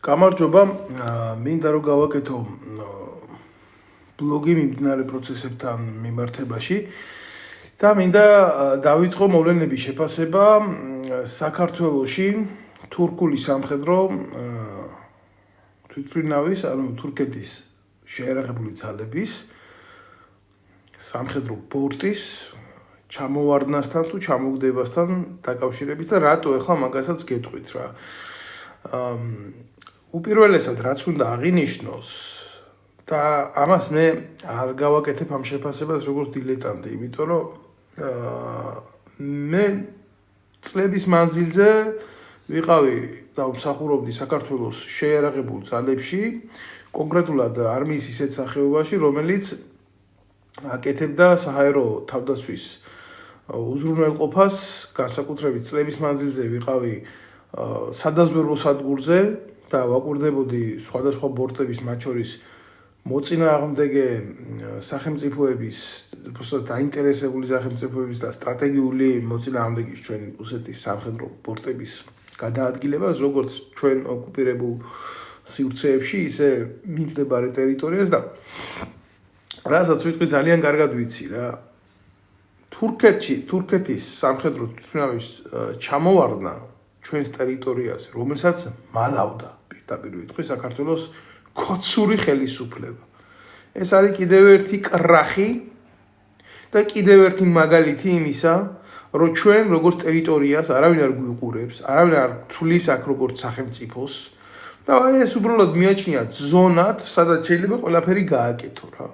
გამარჯობა, მინდა რომ გავაკეთო ბლოგი მიმდინარე პროცესებთან მიმართებაში და მინდა დავიწყო მოვლენების შეფასება საქართველოში თურქული სამხედრო თვითმფრინავის, ანუ თურქეთის შეიარაღებული ძალების სამხედრო ბორტის ჩამოვარდნასთან თუ ჩამოგდებასთან დაკავშირებით და რატო ახლა მაგასაც გეტყვით რა. უპირველესად რაც უნდა აღინიშნოს და ამას მე არ გავაკეთებ ამ შეფასებას როგორც დილეტანტი, იმიტომ რომ მე წლების მანძილზე ვიყავი და ვმსახურობდი საქართველოს შეიარაღებულ ძალებში, კონკრეტულად არმიის ისეთ სახეობაში, რომელიც აკეთებდა საჰაერო თავდაცვის უზრუნველყოფას, განსაკუთრებით წლების მანძილზე ვიყავი სადაზვერვო სადგურზე და ვაკვირდებოდი სხვადასხვა ბორტების, მათ შორის მოწინააღმდეგე სახელმწიფოების, უბრალოდ დაინტერესებული სახელმწიფოების და სტრატეგიული მოწინააღმდეგის ჩვენ რუსეთის სამხედრო ბორტების გადაადგილებას, როგორც ჩვენ ოკუპირებულ სივრცეებში, ისე მიმდებარე ტერიტორიას და რასაც ვიტყვი ძალიან კარგად ვიცი რა. თურქეთის სამხედრო თვითმფრინავის ჩამოვარდნა ჩვენს ტერიტორიაზე, რომელსაც მალავდა პირდაპირ ვიტყვი საქართველოს ქოცური ხელისუფლება. ეს არის კიდევ ერთი კრახი და კიდევ ერთი მაგალითი იმისა, რომ ჩვენ როგორც ტერიტორიას არავინ არ გვიყურებს, არავინ არ თulis აქ როგორც სახელმწიფოს და ეს უბრალოდ მიაჩნია ზონად, სადაც შეიძლება ყველაფერი გააკეთო რა.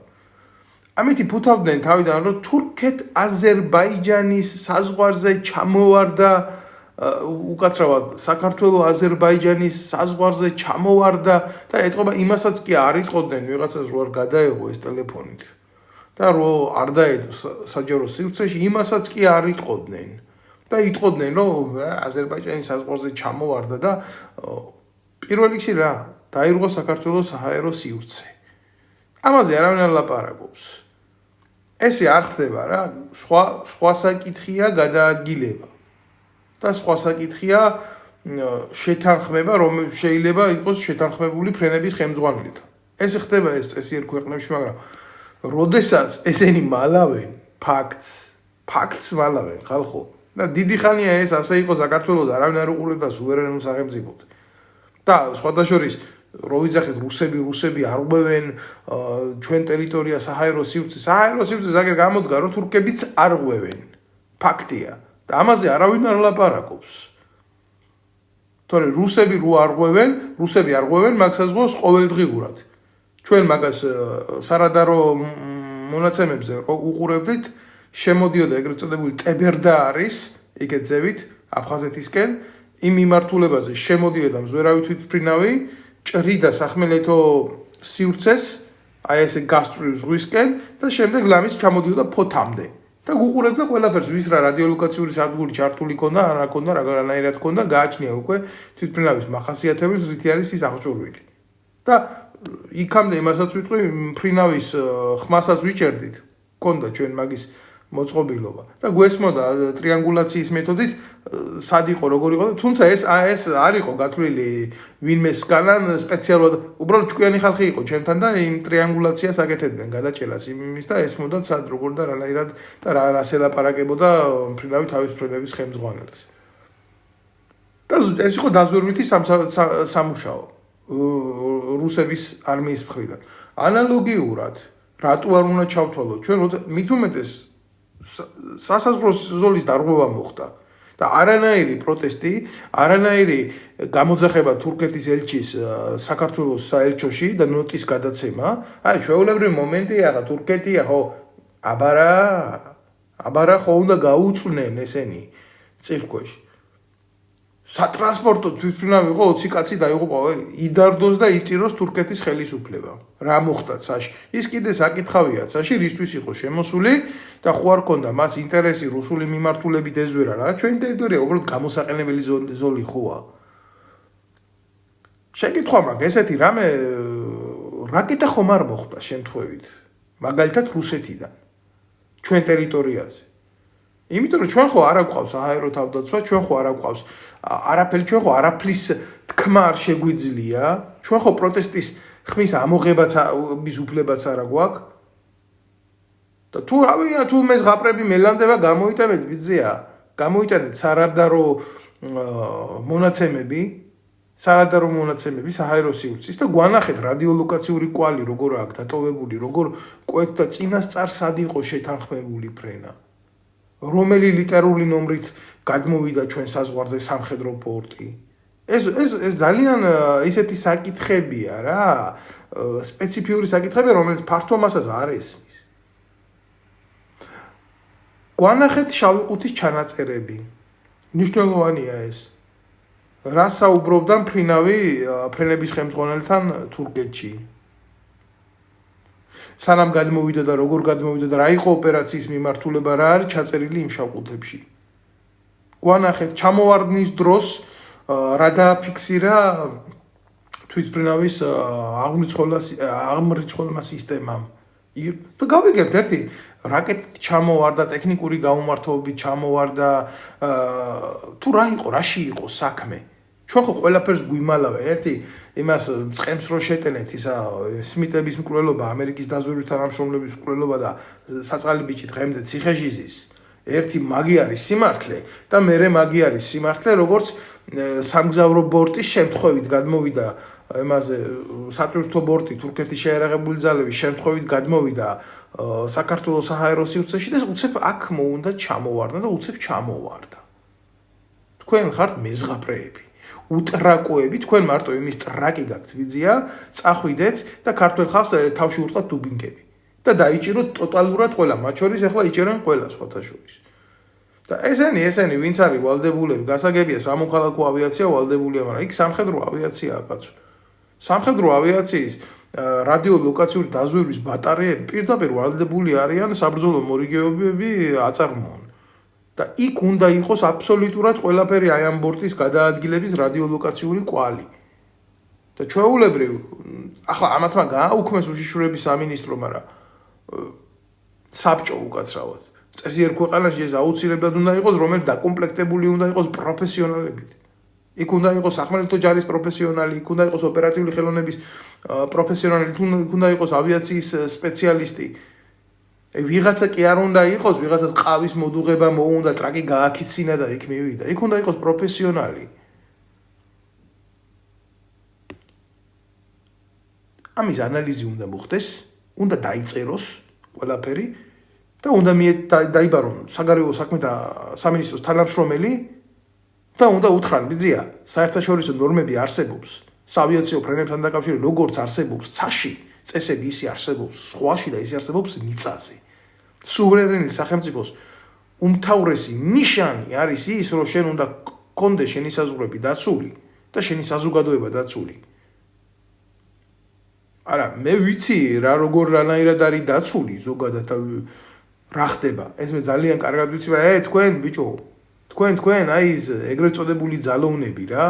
ამით ფუთავდნენ თავიდან, რომ თურქეთ-აზერბაიჯანის საზღვარზე ჩამოვარდა უკაცრავად საქართველო-აზერბაიჯანის საზღვარზე ჩამოვარდა და ეთყობა იმასაც კი არ იტყოდნენ ვიღაცას რო არ გადაეღო ეს ტელეფონით და რო არ დაედო საჯარო სივრცეში იმასაც კი არ იტყოდნენ და იტყოდნენ რომ აზერბაიჯანის საზღვარზე ჩამოვარდა და პირველ რიგში რა დაირღვა საქართველოს საჰაერო სივრცე. ამაზე არავინ არ ლაპარაკობს. ესე არ ხდება რა, სხვა საკითხია გადაადგილება. და სხვა საკითხია შეთანხმება, რომ შეიძლება იყოს შეთანხმებული ფრენების ხელმძღვანელთან. ეს ხდება ეს წესი ერთ ქვეყნებში, მაგრამ როდესაც ესენი მალავენ ფაქტს მალავენ ხალხო. და დიდი ხანია ეს ასე იყო საქართველოს არავინ არ უყურებდა სუვერენულ სახელმწიფოდ. და სხვადასხვა რო ვიძახეთ რუსები არღვევენ ჩვენ ტერიტორია საჰაერო სივრცეს აგერ გამოდგა რომ თურქებიც არღვევენ. ფაქტია. და ამაზე არავინ არ ლაპარაკობს. თორე რუსები არღვევენ მაგ საზღვარს ყოველდღიურად. ჩვენ მაგას სარადარო მონაცემებზე უყურებდით, შემოდიოდა ეგრეთ წოდებული ტებერდა არის, იქეთ ზევით აფხაზეთისკენ, იმ მიმართულებაზე შემოდიოდა მზვერავი თვითმფრინავი, ჭრიდა სახმელეთო სივრცეს, აი ესე გასწვრივ ზღვისკენ და შემდეგ ლამის ჩამოდიოდა ფოთამდე. და უყურებდა ყველაფერს, ვის რა რადიოლოკაციური სადგური ჩართული ქონდა, არა ქონდა, რაღაცნაირად ქონდა, გააჩნია უკვე თვითმფრინავის მახასიათებლებს, რითი არის ის აღჭურვილი. და იქამდე იმასაც ვიტყვი, მფრინავის ხმასაც ვიჭერდით, ქონდა ჩვენ მაგის მოწყობილობა. და გვესმოდა ტრიანგულაციის მეთოდით სად იყო, როგორ იყო, თუმცა ეს არ იყო გათვლილი ვინმესგან სპეციალურად, უბრალოდ ჭკვიანი ხალხი იყო ჩვენთან და იმ ტრიანგულაციას აკეთებდნენ გადაჭერას იმის და ესმოდა სად როგორ და რანაირად და რას ელაპარაკებოდა მფრინავი თავის ფრენების ხელმძღვანელს. და ეს იყო დაზვერვითი სამუშაო რუსების არმიის მხრიდან. ანალოგიურად, რატო არ უნდა ჩავთვალოთ ჩვენ მით უმეტეს სასაზღვრო ზოლის დარღვევა მოხდა და არანაირი პროტესტი, არანაირი გამოძახება თურქეთის ელჩის საქართველოს საელჩოში და ნოტის გადაცემა, აი ჩვეულებრივი მომენტია ხა თურქეთი ხო აბარა ხო უნდა გაუწვნენ ესენი წირქვეში. სატრანსპორტო თვითმფრინავი იყო 20 კაცი დაიღუპა, იდარდოს და იტიროს თურქეთის ხელისუფლება. რა მოხდა ცაში? ის კიდე საკითხავია ცაში, რისთვის იყო შემოსული და ხო არ ქონდა მას ინტერესი რუსული მიმართულებით ეზვერა რა. ჩვენი ტერიტორია უბრალოდ გამოსაყენებელი ზოლი ხოა. შეკითხვა მაქვს ესეთი რამე რაკეტა ხომ არ მოხდა შემთხვევით, მაგალითად რუსეთიდან ჩვენ ტერიტორიაზე. იმიტომ რომ ჩვენ ხო არ აგვყავს საჰაერო თავდაცვა, ჩვენ ხო არ აგვყავს არაფერი, ჩვენ ხო არაფრის თქმა არ შეგვიძლია, ჩვენ ხო პროტესტის ხმის ამოღებაც უფლებაც არა გვაქვს. და თუ მე ზღაპრები მელანდება გამოიტანეთ ბიძია, გამოიტანეთ სარადარო მონაცემები საჰაერო სივრცის და გვანახეთ რადიოლოკაციური კვალი როგორ აქვს დატოვებული, როგორ კვეთ და წინასწარ სად იყო შეთანხმებული ფრენა. რომელი ლიტერალური ნომრით გადმოვიდა ჩვენ საზღვარზე სამხედრო პორტი. ეს ძალიან ისეთი საკითხებია რა, სპეციფიური საკითხები, რომელიც ფართო მასას არ ესმის. გვანახეთ შავი ყუთის ჩანაწერები. მნიშვნელოვანია ეს. რა საუბრობდა ფრენების ხელმძღვანელთან თურქეთში. სანამ გადმოვიდა და როგორ გადმოვიდა და რა იყო ოპერაციის მიმართულება, რა არის ჩაწერილი იმ შავ ყუთებში. გვანახეთ ჩამოვარდნის დროს რა დააფიქსირა თვითმფრინავის აღმრიცხველმა სისტემამ. და გავიგებთ ერთი რაკეტით ჩამოვარდა, ტექნიკური გაუმართლობით ჩამოვარდა, თუ რაში იყო საქმე. ჩვენ ხო ყველაფერს გვიმალავენ, ერთი იმას წყემს რო შეტენეთ ისა სმიტების მკვლელობა, ამერიკის დაზვერვის თანამშრომლების მკვლელობა და საწყალი ბიჭი დღემდე ციხეჟიზის. ერთი მაგი არის სიმართლე და მერე მაგი არის სიმართლე, როგორც სამგზავრო ბორტის შემთხვევით გადმოვიდა იმაზე სატვირთო ბორტი თურქეთის შეიარაღებული ძალების შემთხვევით გადმოვიდა საქართველოს საჰაერო სივრცეში და უცებ აქ მოუნდა ჩამოვარდა და უცებ ჩამოვარდა. თქვენ ხართ მეზღაპრეები, უტრაკოები, თქვენ მარტო იმის ტრაკი გაქვთ ვიზია, წახვიდეთ და ქართველ ხალხს თავში ურტყათ დუბინკები და დაიჭიროთ ტოტალურად ყველა, მათ შორის ახლა იჭერენ ყველა სხვათა შორის. და ესენი ვინც არის ვალდებულები, გასაგებია სამოქალაქო ავიაცია ვალდებულია, მაგრამ იქ სამხედრო ავიაციაა კაცო. სამხედრო ავიაციის რადიოლოკაციური დაზვერვის ბატარეები პირდაპირ ვალდებული არიან საბრძოლო მორიგეობები აწარმოონ. და იქ უნდა იყოს აბსოლუტურად ყველაფერი აი ამ ბორტის გადაადგილების რადიოლოკაციური კვალი. და ჩვეულებრივ ახლა ამათმა გააუქმეს უშიშროების სამინისტრო, მაგრამ საბჭო უკაცრავად. წესიერ ქვეყანაში ეს აუცილებლად უნდა იყოს, რომელიც დაკომპლექტებული უნდა იყოს პროფესიონალებით. იქ უნდა იყოს სახმელეთო ჯარის პროფესიონალი, იქ უნდა იყოს ოპერატიული ხელოვნების პროფესიონალი, იქ უნდა იყოს ავიაციის სპეციალისტი. ვიღაცა კი არ უნდა იყოს, ვიღაცას ყავის მოდუღება მოუნდა, ტრაკი გააქიცინა და იქ მივიდა. იქ უნდა იყოს პროფესიონალი. ამის ანალიზი უნდა მოხდეს, უნდა დაიწეროს ყველაფერი და უნდა დაიბარონ საგარეო საქმეთა სამინისტროს თანამშრომელი და უნდა უთხრან ბიძია, საერთაშორისო ნორმები არსებობს, საავიაციო ფრენებთან დაკავშირებით როგორც არსებობს ცაში, წესები ისე არსებობს სხვაში და ისე არსებობს მიწაზე. სუვერენული სახელმწიფოს უმთავრესი ნიშანი არის ის, რომ შენ უნდა გქონდეს შენი საზღვრები დაცული და შენი საზოგადოება დაცული. არა, მე ვიცი რა როგორ რანაირად არის დაცული ზოგადად რა ხდება. ეს მე ძალიან კარგად ვიცი, თქვენ ბიჭო, თქვენ აი ეს ეგრეთ წოდებული ძალოვნები რა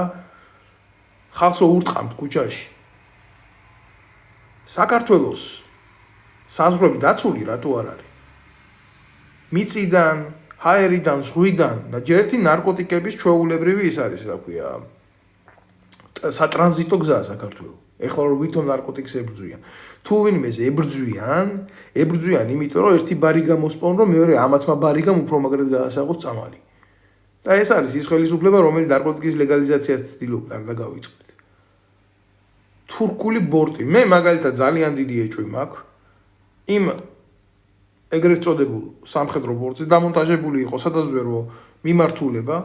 ხალხს ურტყამთ ქუჩაში. საქართველოს საზღვრები დაცული რატო არ არის? მიწიდან, ჰაერიდან, ზღვიდან და ჯერ ერთი ნარკოტიკების ჩვეულებრივი ის არის, რა ქვია, სატრანზიტო გზაა საქართველოს. ეხლა რომ ვითომ ნარკოტიკს ებრძვიან. თუ ვინმეს ებრძვიან, იმიტომ რომ ერთი ბარი გამოსპონ, რომ მეორე ამათმა ბარიგამ უფრო მაგრად გაასაღოს წამალი. და ეს არის ის ხელისუფლება, რომელიც ნარკოტიკის ლეგალიზაციას ცდილობს, არ დაგავიწყდეთ. თურქული ბორტი, მე მაგალითად ძალიან დიდი ეჭვი მაქვს. იმ ეგრეთ წოდებულ სამხედრო ბორტზე დამონტაჟებული იყო სადაზვერვო მიმართულება,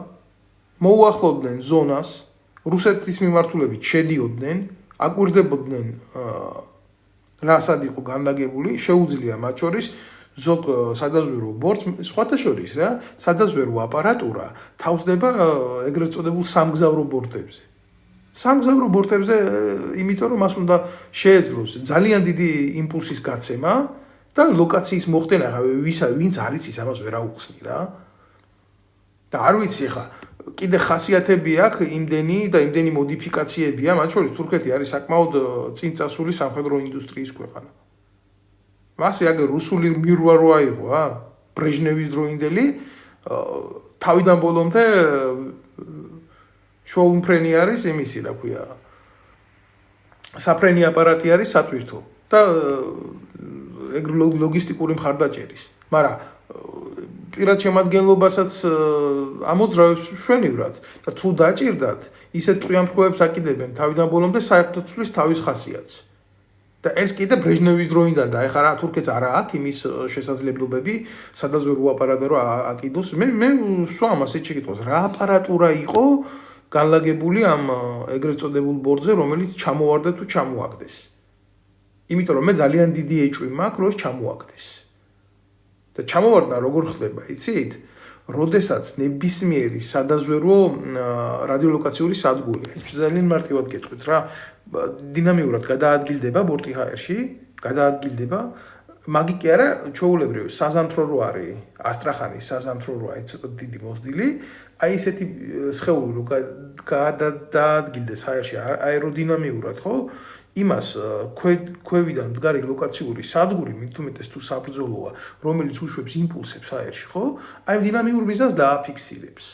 მოუახლოვდნენ ზონას, რუსეთის მიმართულებით შედიოდნენ, აკვირდებოდნენ რასად იყო განლაგებული, შეუძლია მათ შორის ზოგ სადაზვერვო ბორტს, სხვათა შორის რა, სადაზვერვო აპარატურა თავსდება ეგრეთ წოდებულ სამგზავრო ბორტებზე. სამგზავრო ბორტებზე, იმიტომ რომ მას უნდა შეეძლოს ძალიან დიდი იმპულსის გაცემა და ლოკაციის მოხდენა, ვინც არის ის ამას ვერ აუხსნი რა. და არ ვიცი ხა კიდე ხასიათები აქვს იმდენი და იმდენი მოდიფიკაციებია, მათ შორის თურქეთი არის საკმაოდ წინ წასული სამხედრო ინდუსტრიის ქვეყანა. მასე აგერ რუსული მირვა რო აიღო, ბრეჟნევის დროინდელი, თავიდან ბოლომდე შოუმფრენი არის იმისი, რა ქვია, საფრენი აპარატი არის სატვირთო და ეგ ლოგისტიკური მხარდაჭერის. მაგრამ პირად შემადგენლობასაც ამოძრავებს მშვენივრად და თუ დაჭირდათ, ისეთ ტყვიამფრქვევებს აკიდებენ თავიდან ბოლომდე საერთოდ თავის ხასიათს. და ეს კიდე ბრეჟნევის დროიდან და ეხლა რა თურქეთს არა აქვს იმის შესაძლებლობები, სადაც ვერ უაპარატო რომ აკიდოს. მე სვამ ასეთ შეკითხვას, რა აპარატურა იყო განლაგებული ამ ეგრეთ წოდებულ ბორდზე, რომელიც ჩამოვარდა თუ ჩამოაგდეს. იმიტომ რომ მე ძალიან დიდი ეჭვი მაქვს, რომ ეს ჩამოაგდეს. და ჩამოვარდნა როგორ ხდება, იცით? როდესაც ნებისმიერი სადაზვერვო რადიოლოკაციური სადგური, ეს ძალიან მარტივად გეტყვით რა, დინამიურად გადაადგილდება ბორტი ჰაერში, გადაადგილდება, მაგი კი არა, ჩვეულებრივ საზამთრო რო არის, ასტრახანის საზამთრო რო არის ცოტა დიდი მოსდილი, აი ესეთი სხეული რო გადაადგილდეს ჰაერში აეროდინამიურად, ხო? იმას ქვევიდან მდგარი ლოკაციური სადგური, მithumetes თუ საბრძოლოა, რომელიც უშვებს იმპულსებს ჰაერში, ხო? აი დინამიურ მიზანს დააფიქსირებს.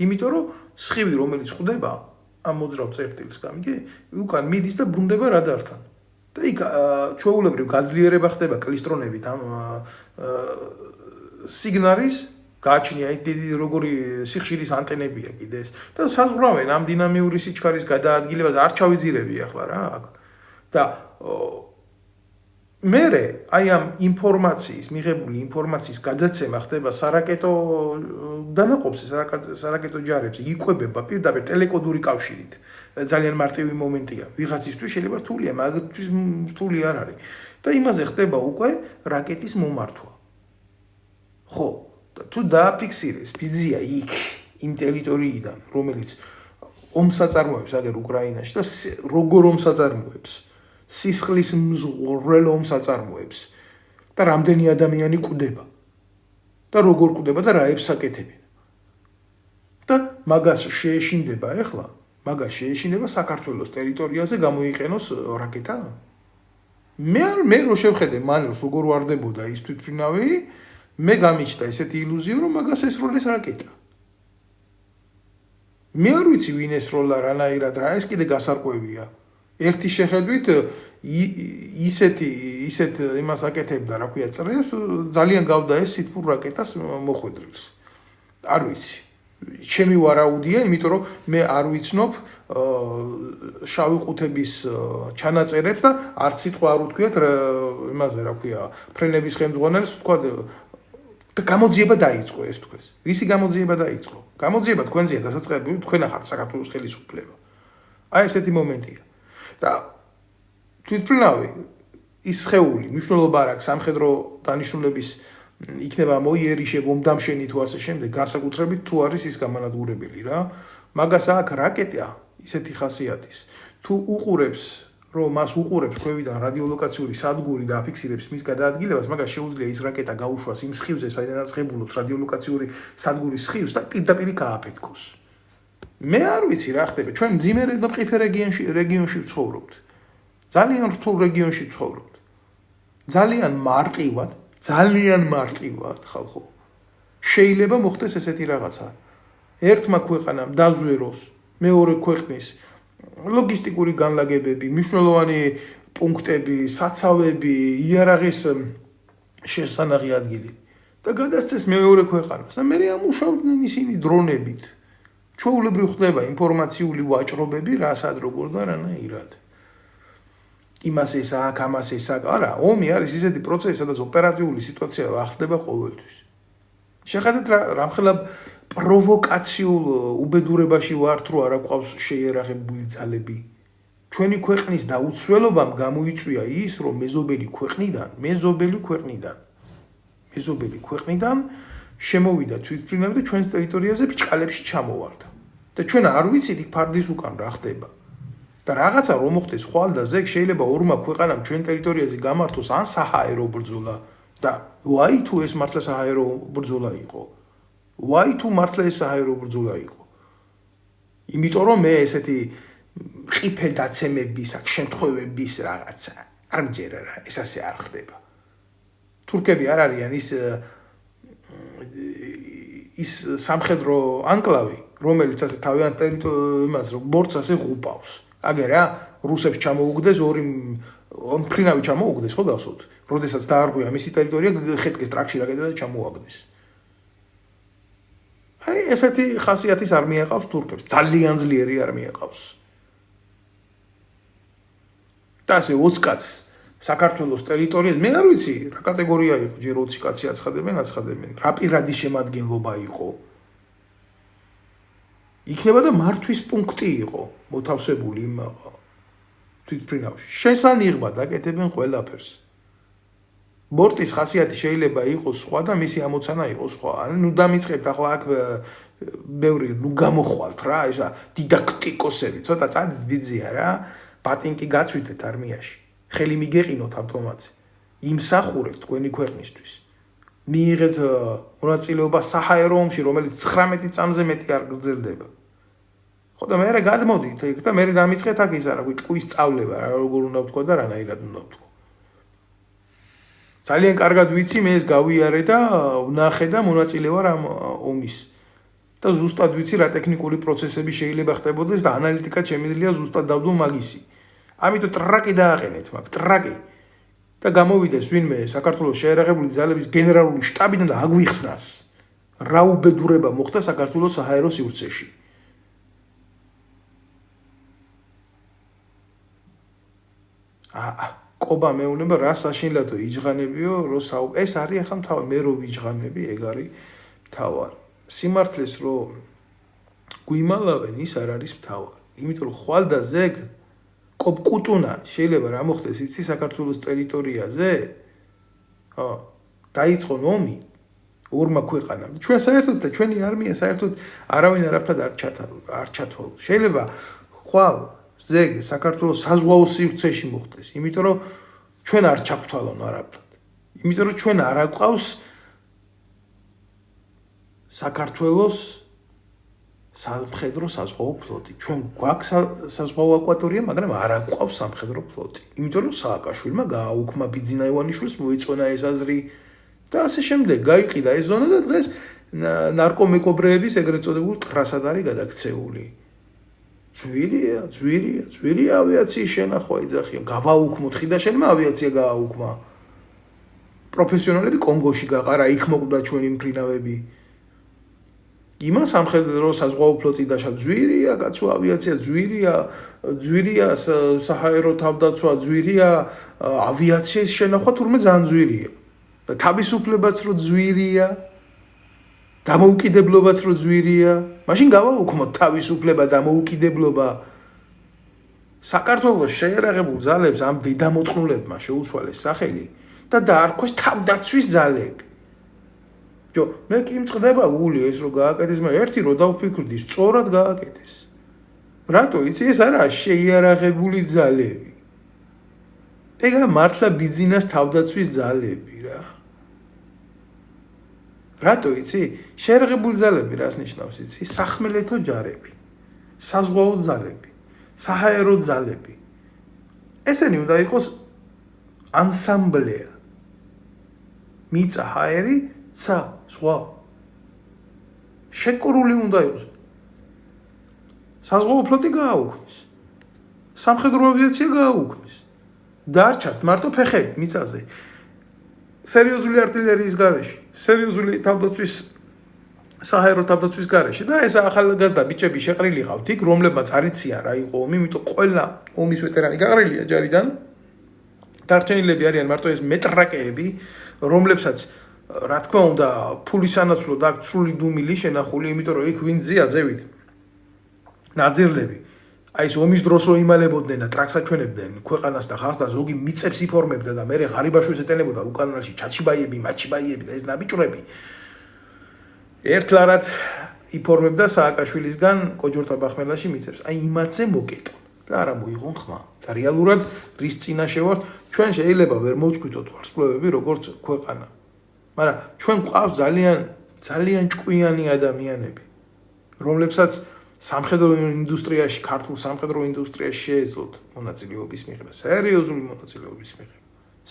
იმიტომ რომ სხივი რომელიც ხვდება ამ მოძრავ წერტილს გამიგე, უკან მიდის და ბრუნდება რადართან. და იქ ჩვეულებრივ გაძლიერება ხდება კლისტრონებით ამ სიგნალის გააჩნია დიდი როგორი სიხშირის ანტენებია კიდე ეს და საზღვრავენ ამ დინამიური სიჩქარის გადაადგილებას არ ჩავიზირები ახლა რა აქ. და მერე აი ამ ინფორმაციის, მიღებული ინფორმაციის გადაცემა ხდება სარაკეტო დანაყოფზე, სარაკეტო ჯარებში, იკვებება პირდაპირ ტელეკოდური კავშირით. ძალიან მარტივი მომენტია. ვიღაცისთვის შეიძლება რთულია, მაგათთვის რთული არ არის. და იმაზე ხდება უკვე რაკეტის მომართვა. ხო, თუ დააფიქსირეს ფიზია იქ, იმ ტერიტორიიდან, რომელიც ომს აწარმოებს აგერ უკრაინაში და როგორ ომს აწარმოებს. სისხლის მზღვრელ ომს აწარმოებს და რამდენი ადამიანი კვდება და როგორ კვდება და რა ებსაკეთებენ და მაგას შეეშინდება ახლა შეეშინდება საქართველოს ტერიტორიაზე გამოიყენოს რაკეტა მე რო შევხედე მანერს როგორ ვარდებოდა ის თვითმფრინავი მე გამიჩნდა ესეთი ილუზია რომ მაგას ესროლეს რაკეტა მე არ ვიცი ვინ ესროლა რანაირად რა ეს კიდე გასარკვევია ერთი შეხედვით ისეთ იმას აკეთებდა, რა ქვია, წრეს, ძალიან გავდა ეს სითბურ რაკეტას მოხვედრილს. არ ვიცი. ჩემი ვარაუდია, იმიტომ რომ მე არ ვიცნობ შავი ყუთების ჩანაწერებს და არც სიტყვა არ უთქვიათ იმაზე, რა ქვია, ფრენების ხელმძღვანელს თქვა და გამოძიება დაიწყო ეს თქვენს. ვისი გამოძიება დაიწყო? გამოძიება თქვენზეა დასაწყებული, თქვენ ახართ საქართველოს ხელისუფლება. აი ესეთი მომენტია. და თვითმფრინავი ის სხეული მნიშვნელობა არ აქვს სამხედრო დანიშნულების იქნება მოიერიშე მომდამშენი თუ ასე შემდეგ განსაკუთრებით თუ არის ის გამანადგურებელი რა მაგას აქვს რაკეტა ისეთი ხასიათის თუ უყურებს რომ მას უყურებს ქვევიდან რადიოლოკაციური სადგური და აფიქსირებს მის გადაადგილებას მაგას შეუძლია ის რაკეტა გაუშვას იმ სხივზე საიდანაც ღებულობს რადიოლოკაციური სადგურის სხივს და პირდაპირ გააფეთქოს მე არ ვიცი რა ხდება ჩვენ მძიმე და მყიფე რეგიონში ვცხოვრობთ ძალიან რთულ რეგიონში ვცხოვრობთ ძალიან მარტივად ხალხო შეიძლება მოხდეს ესეთი რაღაცა ერთმა ქვეყანამ დაზვეროს მეორე ქვეყნის ლოგისტიკური განლაგებები მნიშვნელოვანი პუნქტები საცავები იარაღის შესანაღი ადგილი და გადასცეს მეორე ქვეყანას და მე ამუშავდნენ ისინი დრონებით ჩვეულებრივ ხდება ინფორმაციული ვაჭრობები რასად როგორ და რანაირად იმას ეს აქ ამას ეს აქ არა ომი არის ისეთი პროცესი სადაც ოპერატიული სიტუაცია ახდება ყოველთვის შეხედეთ რამხელა პროვოკაციულ უბედურებაში ვართ რომ არა ყავს შეიარაღებული ძალები ჩვენი ქვეყნის დაუცველობამ გამოიწვია ის რომ მეზობელი ქვეყნიდან შემოვიდა თვითმფრინავი და ჩვენს ტერიტორიაზე ბრჭყალებში ჩამოვარდა და ჩვენ არ ვიცით იქ ფარდის უკან რა ხდება და რაღაცა რომ მოხდეს ხვალ და ზეგ შეიძლება ორმა ქვეყანამ ჩვენ ტერიტორიაზე გამართოს ან საჰაერო ბრძოლა და ვაი თუ ეს მართლა საჰაერო ბრძოლა იყო იმიტომ რომ მე ესეთი ყიფე დაცემების აქ შემთხვევების რაღაცა არ მჯერა რა ეს ასე არ ხდება თურქები არ არიან ის სამხედრო ანკლავი რომელიც ასე თავიანთ იმას ბორცს ასე ღუპავს. აგერ რა, რუსებს ჩამოუგდეს ორი მფრინავი ჩამოუგდეს, ხო გახსოვთ? როდესაც დაარღვია მისი ტერიტორია, ხეთკეს ტრაქში რაკეტა და ჩამოაგდეს. აი, ესეთი ხასიათის არმია ყავს თურქებს, ძალიან ძლიერი არმია ყავს. და ასე 20 კაცს საქართველოს ტერიტორიაზე, მე არ ვიცი, რა კატეგორია იყო, ჯერ 20 კაცი აცხადებენ, რა პირადი შემადგენლობა იყო. იქნება და მართვის პუნქტი იყო მოთავსებული იმ თვითმფრინავში. შესანიღბად აკეთებენ ყველაფერს. ბორტის ხასიათი შეიძლება იყოს სხვა და მისი ამოცანა იყოს სხვა. ანუ დამიწყებთ ახლა აქ ბევრი გამოხვალთ რა, ესა დიდაქტიკოსები, ცოტა წადით ბიძია რა, პატინკი გაცვითეთ არმიაში. ხელი მიგეყინოთ ავტომატზე. იმსახურეთ თქვენი ქვეყნისთვის. მიიღეთ მონაწილეობა საჰაერო ომში, რომელიც 19 წამზე მეტი არ გრძელდება. ხო და მე გადმოდით იქ და მე დამიწყეთ აქ ის არა, ჭკუის სწავლება რა, როგორ უნდა ვთქვა და რანაირად უნდა ვთქვა. ძალიან კარგად ვიცი, მე ეს გავიარე და ვნახე და მონაწილე ვარ ამ ომის. და ზუსტად ვიცი რა ტექნიკური პროცესები შეიძლება ხდებოდეს და ანალიტიკად შემიძლია ზუსტად დავდო მაგისი. ამიტომ ტრაკი დააყენეთ მაგ ტრაკი. და გამოვიდეს ვინმე საქართველოს შეერაღებული ძალების გენერალური შტაბიდან და აგვიხსნას. რა უბედურება მოხდა საქართველოს საჰაერო სივრცეში. ყობა მეუნება რა საშინლათო იჯღანებიო, ეს არის ახლა მთავარი, მე რო ვიჯღანები, ეგ არის მთავარი. სიმართლეს რო გვიმალავენ, ის არ არის მთავარი. იმიტომ რომ ხვალ და ზეგ კოპკუტუნა შეიძლება რა მოხდეს იცი საქართველოს ტერიტორიაზე? დაიწყო ომი ორმა ქვეყანამ. ჩვენ საერთოდ და ჩვენი არმია საერთოდ არავინ არაფრად არ ჩათვალო. შეიძლება ხვალ ზეგ საქართველოს საზღვაო სივრცეში მოხდეს, იმიტომ რომ ჩვენ არ ჩაგვთვალონ არაფრად. იმიტომ რომ ჩვენ არ აგვყავს საქართველოს სამხედრო საზღვაო ფლოტი. ჩვენ გვაქვს საზღვაო აკვატორია, მაგრამ არ აგვყავს სამხედრო ფლოტი. იმიტომ რომ სააკაშვილმა გააუქმა ბიძინა ივანიშვილს, მოიწონა ეს აზრი და ასე შემდეგ. გაიყიდა ეს ზონა და დღეს ნარკომეკობრეების ეგრეთ წოდებულ ტრასად არის გადაქცეული. ძვირია ავიაციის შენახვა იძახიან. გავაუქმოთ ხიდაშენმა ავიაცია გააუქმა. პროფესიონალები კონგოში გაყარა, იქ მოკვდა ჩვენი მფრინავები. იმას სამხედრო საზღვაო ფლოტი დაშა ძვირია, კაცო ავიაცია ძვირია საჰაერო თავდაცვა ძვირია, ავიაციის შენახვა თურმე ძალიან ძვირია. და თავისუფლებაც რო ძვირია, დამოუკიდებლობაც რო ძვირია, მაშინ გავაუქმოთ თავისუფლება, დამოუკიდებლობა. საქართველოს შეერაღებულ ძალებს ამ დედამოწყნულებმა შეუცვალეს სახელი და დაარქვეს თავდაცვის ძალები. მე კი მწყდება გული ეს რო გააკეთეს, მაგრამ ერთი რო დავფიქრდი, სწორად გააკეთეს. რატო იცი ეს არა შეიარაღებული ძალები. ეგა მართლა ბიძინას თავდაცვის ძალები რა. რატო იცი? შეერაღებული ძალები რას ნიშნავს იცი? სახმელეთო ჯარები, საზღვაო ძალები, საჰაერო ძალები. ესენი უნდა იყოს ანსამბლეა. მიწა, ჰაერი, ცა, სხვა. შეკრული უნდა იყოს. საზღვაო ფლოტი გააუქმეს. სამხედრო ავიაცია გააუქმეს. დარჩათ მარტო ფეხები მიწაზე. სერიოზული არტილერიის გარეშე, სერიოზული თავდაცვის საჰაერო თავდაცვის გარეშე და ეს ახალგაზრდა ბიჭები შეყრილი ყავთ იქ, რომლებმაც არ იციან რა იყო ომი, იმიტომ ყველა ომის ვეტერანი გაყრილია ჯარიდან. დარჩენილები არიან მარტო ეს მეტრაკეები, რომლებსაც რა თქმა უნდა ფულის სანაცვლოდ აქვს სრული დუმილი შენახული, იმიტომ რომ იქ ვინ ზია ზევით ნაძირლები. აი ეს ომის დროს რო იმალებოდნენ და ტრაქს აჩვენებდნენ ქვეყანას და ხალხს და ზოგი მიწებს იფორმებდა და მე ღარიბაშვილს ეტენებოდა უკანონაში ჩაჩიბაიები, მაჩიბაიები და ეს ნაბიჭვრები. ერთლარად იფორმებდა სააკაშვილისგან კოჯორთა ბახმელაში მიწებს. აი იმათზე მოკეტონ და არა მოიღონ ხმა. და რეალურად რის წინაშე ვართ, ჩვენ შეიძლება ვერ მოვწყვიტოთ ვარსკვლავები როგორც ქვეყანა. მაგრამ ჩვენ გვყავს ძალიან ჭკვიანი ადამიანები, რომლებსაც სამხედრო ინდუსტრიაში, ქართულ სამხედრო ინდუსტრიაში შეეძლოთ მონაწილეობის მიღება, სერიოზული მონაწილეობის მიღება,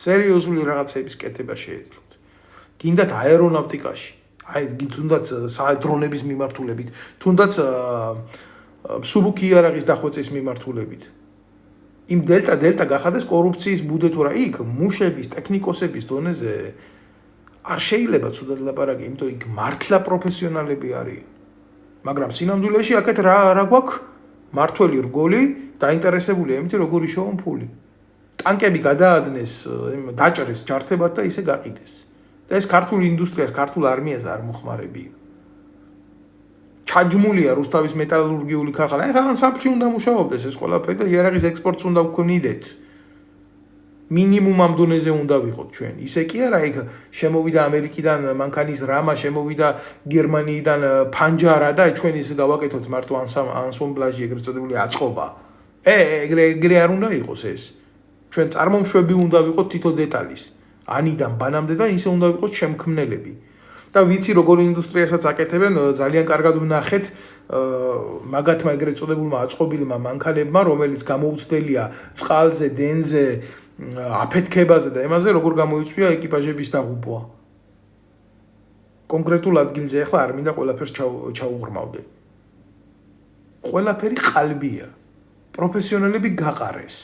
სერიოზული რაღაცების კეთება შეეძლოთ. გინდათ აერონავტიკაში, აი თუნდაც დრონების მიმართულებით, თუნდაც მსუბუქი იარაღის დახვეწის მიმართულებით. იმ დელტა გახადეს კორუფციის ბუდე თუ რა იქ მუშების, ტექნიკოსების დონეზე არ შეიძლება ცუდად ლაპარაკი, იმიტომ იქ მართლა პროფესიონალები არიან. მაგრამ სინამდვილეში აქეთ რა გვაქვს? მართველი რგოლი დაინტერესებულია იმით, როგორი შოუმ ფული. ტანკები გადაადნეს, დაჭრეს ჯართებად და ისე გაყიდეს. და ეს ქართულ ინდუსტრიას, ქართულ არმიას არ მოხმარებია. ჩაჯმულია რუსთავის მეტალურგიული ქარხანა. ეხლა სამფში უნდა მუშაობდეს ეს ყველაფერი და იარაღის ექსპორტს უნდა ვქნიდეთ. მინიმუმ ამ დონეზე უნდა ვიყოთ ჩვენ. ისე კი არა, იქ შემოვიდა ამერიკიდან მანქანის რამა, შემოვიდა გერმანიიდან ფანჯარა და ჩვენ ის გავაკეთოთ მარტო ანსამბლაჟი ეგრეთ წოდებული აწყობა. ეგრე არ უნდა იყოს ეს. ჩვენ წარმომშვები უნდა ვიყოთ თითო დეტალის. ანიდან ბანამდე და ისე უნდა ვიყოთ შემქმნელები. და ვიცი როგორ ინდუსტრიასაც აკეთებენ, ძალიან კარგად ვნახეთ მაგათმა ეგრეთ წოდებულმა აწყობილმა მანქანებმა, რომელიც გამოუცდელია წყალზე, დენზე, აფეთქებაზე და ემაზე როგორ გამოიწვია ეკიპაჟების დაღუპვა. კონკრეტულ ადგილზე ახლა არ მინდა ყველაფერს ჩაუღრმავდე. ყველაფერი ყალბია. პროფესიონალები გაყარეს.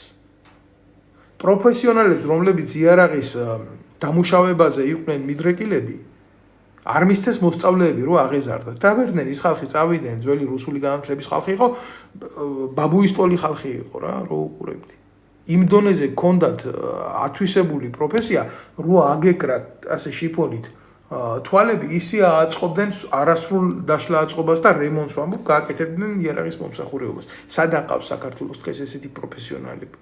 პროფესიონალებს, რომლებიც იარაღის დამუშავებაზე იყვნენ მიდრეკილები, არ მისცეს მოსწავლეები რო აღეზარდათ. დაბერდნენ ის ხალხი წავიდნენ, ძველი რუსული განათლების ხალხი იყო, ბაბუისტოლი ხალხი იყო რა, რო უყურებდი. იმ დონეზე ქონდათ ათვისებული პროფესია, რო აგეკრათ ასე შიფონით თვალები, ისე აწყობდნენ არასრულ დაშლა აწყობას და რემონტს ვამბობ, გააკეთებდნენ იარაღის მომსახურეობას. სად აყავს საქართველოს დღეს ესეთი პროფესიონალები?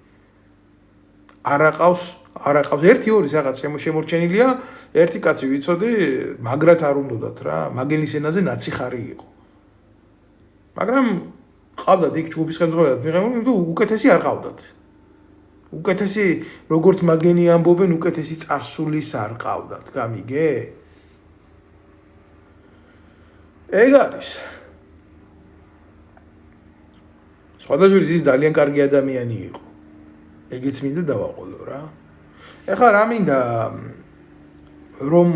არაყავს 1-2 რაღაც შემორჩენილია, ერთი კაცი ვიცოდი, მაგრად არ უნდათ რა, მაგელის ენაზე ნაციხარი იყო. მაგრამ ყავდათ იქ ჯგუფის ხელმძღვანელად მიღებული, იმიტომ უკეთესი არ ყავდათ. უკეთესი როგორც მაგენი ამბობენ, უკეთესი წარსულის არ ყავდათ, გამიგე? ეგ არის. სხვადასხვა ის ძალიან კარგი ადამიანი იყო. ეგეც მინდა დავაყოლო რა. ეხლა რა მინდა რომ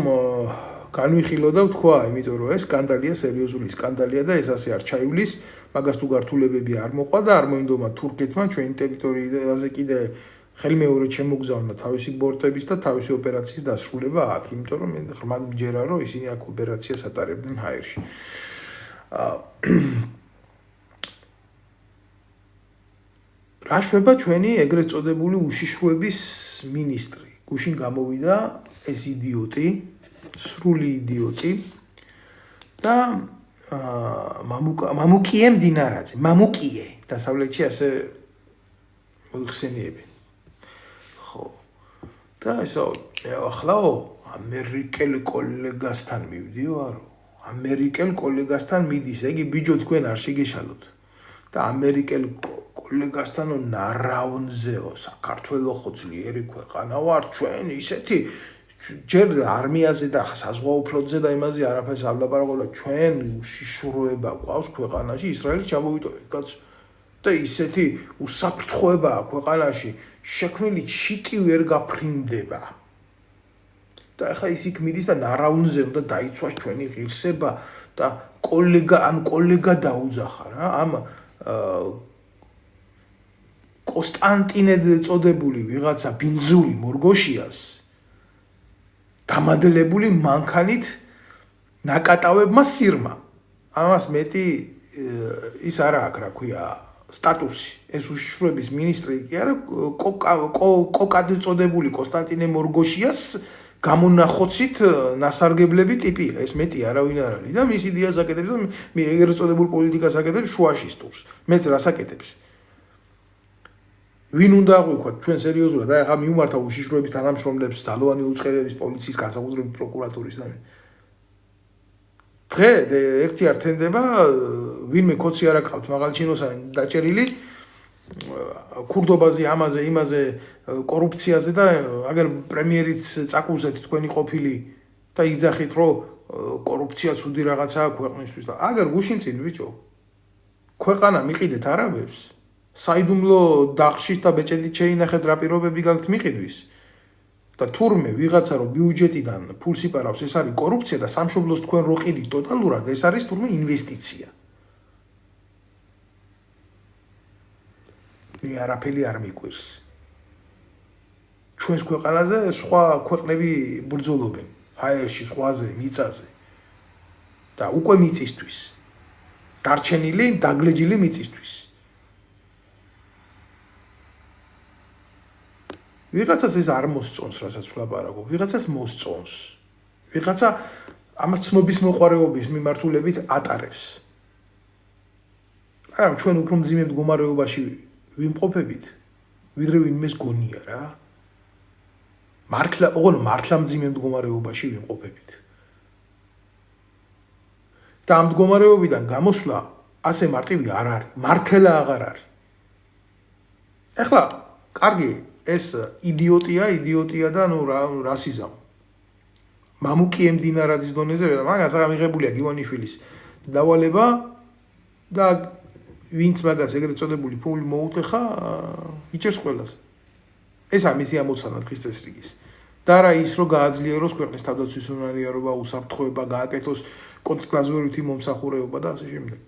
განვიხილო და ვთქვა, იმიტომ რომ ეს სკანდალია, სერიოზული სკანდალია და ეს ასე არ ჩაივლის, მაგას თუ გართულებები არ მოყვა და არ მოინდომა თურქეთმა ჩვენი ტერიტორიაზე კიდე ხელმეორედ შემოგზავნა თავისი ბორტების და თავისი ოპერაციის დასრულება აქ, იმიტომ რომ მე ღრმად მჯერა, რომ ისინი აქ ოპერაციას ატარებდნენ ჰაერში. რა შვება ჩვენი ეგრეთ წოდებული უშიშროების მინისტრი. გუშინ გამოვიდა ეს იდიოტი, სრული იდიოტი და მამუკიე მდინარაძე, მამუკიე დასავლეთში ასე მოიხსენიებენ. ხო. და ესო ახლაო ამერიკელ კოლეგასთან მივდივარო. ამერიკელ კოლეგასთან მიდის, ეგი ბიჯო თქვენ არ შეგეშალოთ. და ამერიკელ კოლეგასთან ნარავნზეო, საქართველოს ხო ძლიერი ქვეყანა ვარ ჩვენ, ისეთი ჯერ არმიაზე და საზღვაო ფლოტზე და იმაზე არაფერს არ ვლაპარაკობ, ჩვენ უშიშროება გვყავს ქვეყანაში, ისრაელის ჩამოვიტოვეთ, კაც და ისეთი უსაფრთხოება ქვეყანაში, შექმნილი ჩიტი ვერ გაფრინდება. და ახლა ის იქ მიდის და ნარავნზე უნდა დაიცვას ჩვენი ღირსება და კოლეგა დაუძახა რა, ამ კონსტანტინე წოდებული ვიღაცა ბინზური მორგოშიას დამადლებული მანქანით ნაკატავებმა სირმა. ამას მეტი ის არა აქვს, რა ქვია, სტატუსი. ეს უშიშროების მინისტრი კი არა, კოკად წოდებული კონსტანტინე მორგოშიას გამონახოცით ნასარგებლები ტიპია. ეს მეტი არავინ არ არის და მის იდეას აკეთებს და მე ეგრეთ წოდებულ პოლიტიკას აკეთებს შუაში სტურს. მეც რას აკეთებს? ვინ უნდა აღვიქვათ ჩვენ სერიოზულად და ახლა მიუმართა უშიშროების თანამშრომლებს, ძალოვანი უწყებების, პოლიციის, განსაკუთრებით პროკურატურის და დღე ერთი არ თენდება, ვინმე კოცი არ აკავთ მაღალჩინოსანი დაჭერილი ქურდობაზე, ამაზე, იმაზე, კორუფციაზე და აგერ პრემიერიც წაკუზეთ თქვენი ყოფილი და იძახით, რომ კორუფცია ცუდი რაღაცაა ქვეყნისთვის და აგერ გუშინ წინ ბიჭო ქვეყანა მიყიდეთ არაბებს საიდუმლო დახშით და ბეჭედით შეინახეთ რა პირობები გაქვთ მიყიდვის და თურმე ვიღაცა რომ ბიუჯეტიდან ფულს იპარავს, ეს არის კორუფცია და სამშობლოს თქვენ რო ყიდით ტოტალურად, ეს არის თურმე ინვესტიცია. მე არაფერი არ მიგვირს. ჩვენს ქვეყანაზე სხვა ქვეყნები ბრძოლობენ, ჰაერში, ზღვაზე, მიწაზე. და უკვე მიწისთვის. დარჩენილი, დაგლეჯილი მიწისთვის. ვიღაცას ეს არ მოსწონს, რასაც ვლაპარაკობ, ვიღაცას მოსწონს. ვიღაცა ამას ცნობის მოყვარეობის მიმართულებით ატარებს. არა, ჩვენ უფრო მძიმე მდგომარეობაში ვიმყოფებით, ვიდრე ვინმეს გონია რა. მართლა მძიმე მდგომარეობაში ვიმყოფებით. და ამ მდგომარეობიდან გამოსვლა ასე მარტივი არ არის, მართლა აღარ არის. ეხლა, კარგი, ეს იდიოტია და რასიზმი. მამუკი ემდინარაძის დონეზე, მაგას აღარ მიღებულია გივანიშვილის დავალება და ვინც მაგას ეგრეთ წოდებული ფული მოუტეხა, იჭერს ყველას. ესა მისი ამოცანა დღის წესრიგის. და რა ის რომ გააძლიეროს ქვეყნის თავდაცვის უნარიანობა, უსაფრთხოება, გააკეთოს კონტრკლასურითი მომსახურეობა და ასე შემდეგ.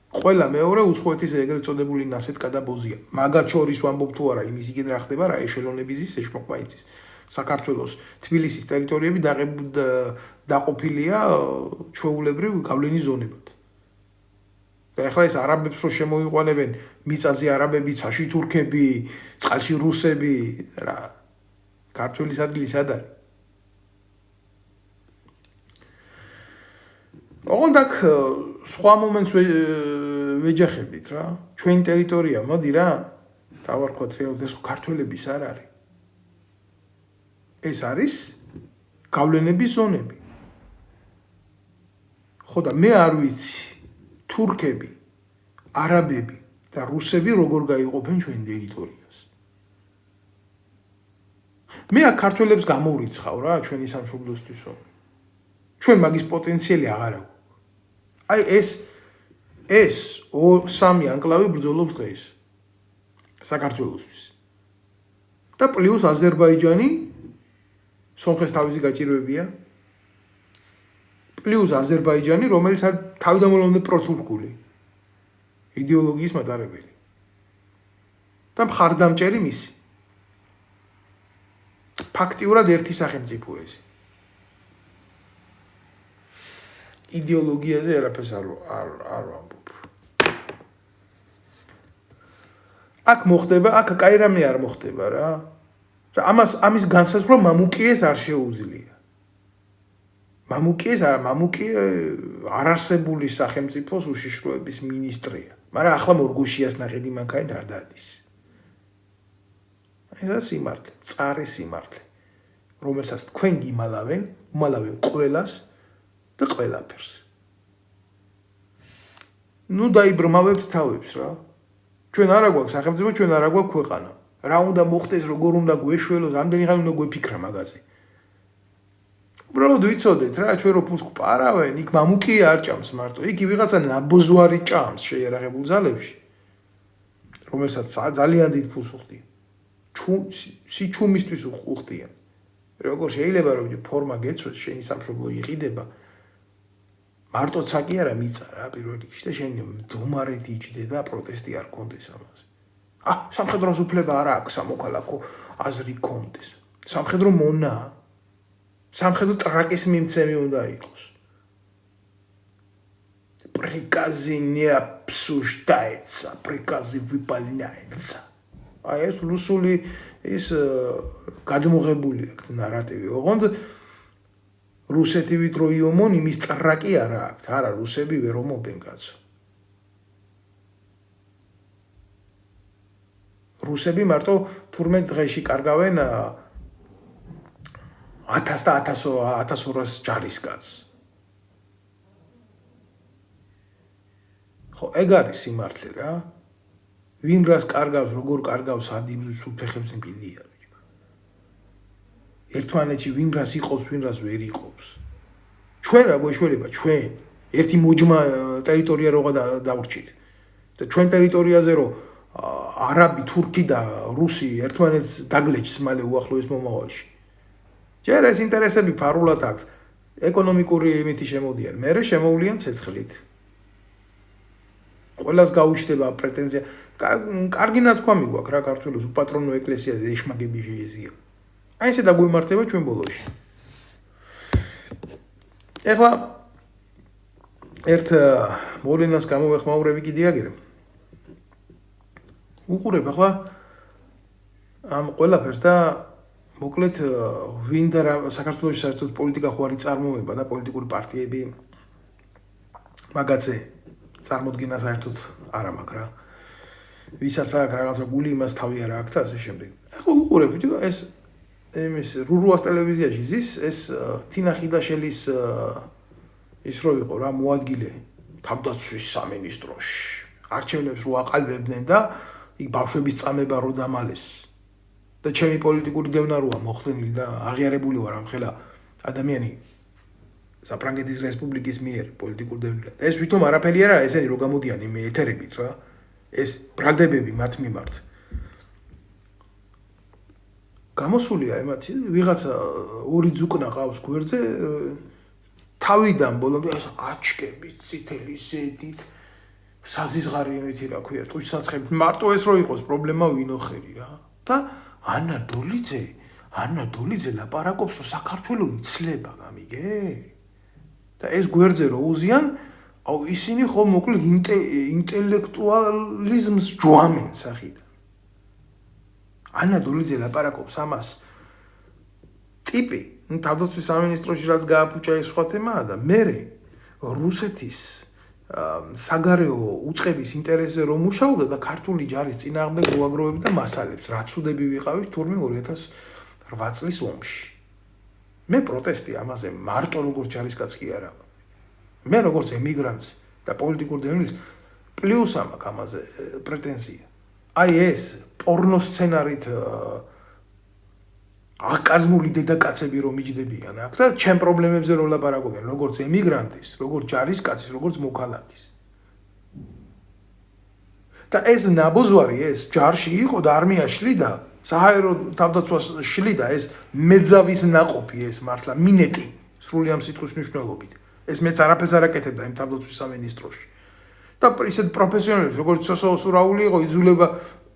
ყველა მეორე უცხოეთის ეგრეთ წოდებული ნასეთკა და ბოზია. მაგათ შორის ვამბობ თუ არა, იმის იქით რა ხდება რა ეშელონების ეშმოკვა იცის. საქართველოს თბილისის ტერიტორიები დაყოფილია ჩვეულებრივ გავლენის ზონებად. და ეხლა ეს არაბებს რო შემოიყვანებენ, მიწაზე არაბები, ცაში თურქები, წყალში რუსები, რა ქართველის ადგილი სად არის? ოღონდ აქ სხვა მომენტს ვეჯახებით რა. ჩვენი ტერიტორია, მოდი რა, დავარქვათ რეალურად ეს ქართველების არ არის. ეს არის გავლენების ზონები. ხო და მე არ ვიცი თურქები, არაბები და რუსები როგორ გაიყოფენ ჩვენ ტერიტორიას. მე აქ ქართველებს გამოვრიცხავ რა ჩვენი სამშობლოსთვის. ჩვენ მაგის პოტენციალი აღარ აქვს. აი ეს სამი ანკლავი ბრძოლობს დღეს საქართველოსთვის. და პლუს აზერბაიჯანი სომხეს თავისი გაჭირვებია. პლუს აზერბაიჯანი, რომელიც არის თავიდანვე პროთურქული იდეოლოგიის მატარებელი. და მხარდამჭერი მისი. ფაქტიურად ერთი სახელმწიფო ეს. იდეოლოგიაზე არაფერს არ ვამბობ. აქ მოხდება, აქ კაი რამე არ მოხდება რა. და ამის განსაზღვრა მამუკიეს არ შეუძლია. მამუკი არარსებული სახელმწიფოს უშიშროების მინისტრია. მაგრამ ახლა მორგოშიას ნაყიდი მანქანით არ დადის. ეს სიმართლე, წარე სიმართლე, რომელსაც თქვენ გიმალავენ, უმალავენ ყველას და ყველაფერს. ნუ დაიბრმავებთ თავებს რა. ჩვენ არა გვაქვს სახელმწიფო, ჩვენ არა გვაქვს ქვეყანა. რა უნდა მოხდეს, როგორ უნდა გვეშველოს, რამდენი ხანი უნდა გვეფიქრა მაგაზე. უბრალოდ ვიცოდეთ რა, ჩვენ რო ფულს გვპარავენ, იქ მამუკია არ ჭამს მარტო. იქ ვიღაცა ნაბოზვარი ჭამს შეიარაღებულ ძალებში, რომელსაც ძალიან დიდ ფულს უხდიან. სიჩუმისთვის უხდიან. როგორ შეიძლება რომ ფორმა გეცვეს, შენი სამშობლო იყიდება. მარტო ცაკი არა მიწა რა პირველ რიგში და შენ მდგომარედ იჯდე და პროტესტი არ გქონდეს ამაზე. სამხედროს უფლება არ აქვს სამოქალაქო აზრი გქონდეს. სამხედრო მონა. სამხედრო ტრაკის მიმცემი უნდა იყოს. Приказы не обсуждаются, приказы выполняются. ეს რუსული ის გადმოღებული აქვს ნარატივი. ოღონდ რუსეთი ვიდრე იომონ იმის ტრაკი არა აქვს. არა, რუსები ვერ ომობენ კაცო. რუსები მარტო თურმე დღეში კარგავენ 1000 და 1200 ჯარისკაცს. ხო, ეგ არის სიმართლე რა. ვინ რას კარგავს, როგორ კარგავს, ადიბის უფლებს მკიდია. ერთმანეთში ვინ რას იყობს, ვინ რას ვერ იყობს. ჩვენ რა გვეშველება, ჩვენ ერთი მოჯმა ტერიტორია როგორ დავრჩით. და ჩვენ ტერიტორიაზე რო არაბი, თურქი და რუსი ერთმანეთს დაგლეჭს მალე უახლოეს მომავალში. ჯერ ეს ინტერესები ფარულად აქვს. ეკონომიკური იმითი შემოდიან. მერე შემოვლიან ცეცხლით. ყველას გაუჩნდება პრეტენზია. კარგი ნათქვამი გვაქვს რა ქართულის უპატრონო ეკლესიაზე ეშმაკები შეეზია. აი ესე დაგვიმართება ჩვენ ბოლოში. ეხლა ერთ მოვლენას გამოვეხმაურები კიდე აგერე. უყურებ ახლა ამ ყველაფერს და მოკლედ ვინ და საქართველოს საერთოდ პოლიტიკა ხო არის წარმოება და პოლიტიკური პარტიები მაგაცე წარმოდგენა საერთოდ არ მაქვს რა. ვისაც აქვს რაღაცა გული იმას თავი არ აქვს და ასე შემდეგ. ახლა უყურებ ბიჭო ეს იმის რურუას ტელევიზიაში ზის ეს თინა ხიდაშელის ის რო იყო რა მოადგილე თავდაცვის სამინისტროში. არჩევნებს რო აყალბებდნენ და იქ ბავშვების წამება რო დამალეს. და ჩემი პოლიტიკური დევნა როა მოხდენილი და აღიარებული ვარ ამ ხელა ადამიანი საფრანგეთის რესპუბლიკის მიერ პოლიტიკურ დევნილად. ეს ვითომ არაფერი არა, ესენი რო გამოდიან იმ ეთერებით რა. ეს ბრალდებები მათ მიმართ. გამოსულია ემათი ვიღაცა ორი ძუკნა ყავს გვერდზე თავიდან ბოლომდე ეს აჩკები წითელი ზედით საზიზღარი იმითი რა ქვია ტუჩსაცხებით მარტო ეს რო იყოს პრობლემა ვინოხერი რა და ანა დოლიძე ლაპარაკობს რომ საქართველოს იცლება გამიგე და ეს გვერდზე რო უზიან აუ ისინი ხო მოკლედ ინტელექტუალიზმს ჯვამენ სახიდან ანა დოლიძე ლაპარაკობს ამას ტიპი თავდაცვის სამინისტროში რაც გააფუჭა ეს სხვა თემაა და მერე რუსეთის საგარეო უწყების ინტერესზე რომ მუშაობდა და ქართული ჯარის წინააღმდეგ მოაგროვებდა და მასალებს რაც უდები ვიყავით თურმე 2008 წლის ომში მე პროტესტი ამაზე მარტო როგორც ჯარისკაც კი არა მე როგორც ემიგრანტს და პოლიტიკურ დევნილს პლუს ამაქვს ამაზე პრეტენზია აი ეს პორნო სცენარით აკაზმული დედაკაცები რომ მიჯდებიან აქ და ჩემ პრობლემებზე რომ ლაპარაკობენ როგორც ემიგრანტის, როგორც ჯარისკაცის, როგორც მოქალაქის. და ეს ნაბოზვარი ეს ჯარში იყო და არმია შლიდა, საჰაერო თავდაცვას შლიდა ეს მეძავის ნაყოფი ეს მართლა მინეტი სრული ამ სიტყვის მნიშვნელობით. ეს მეც არაფერს არ აკეთებდა იმ თავდაცვის სამინისტროში. და ისეთ პროფესიონალებს როგორც სოსო სურაული იყო იძულება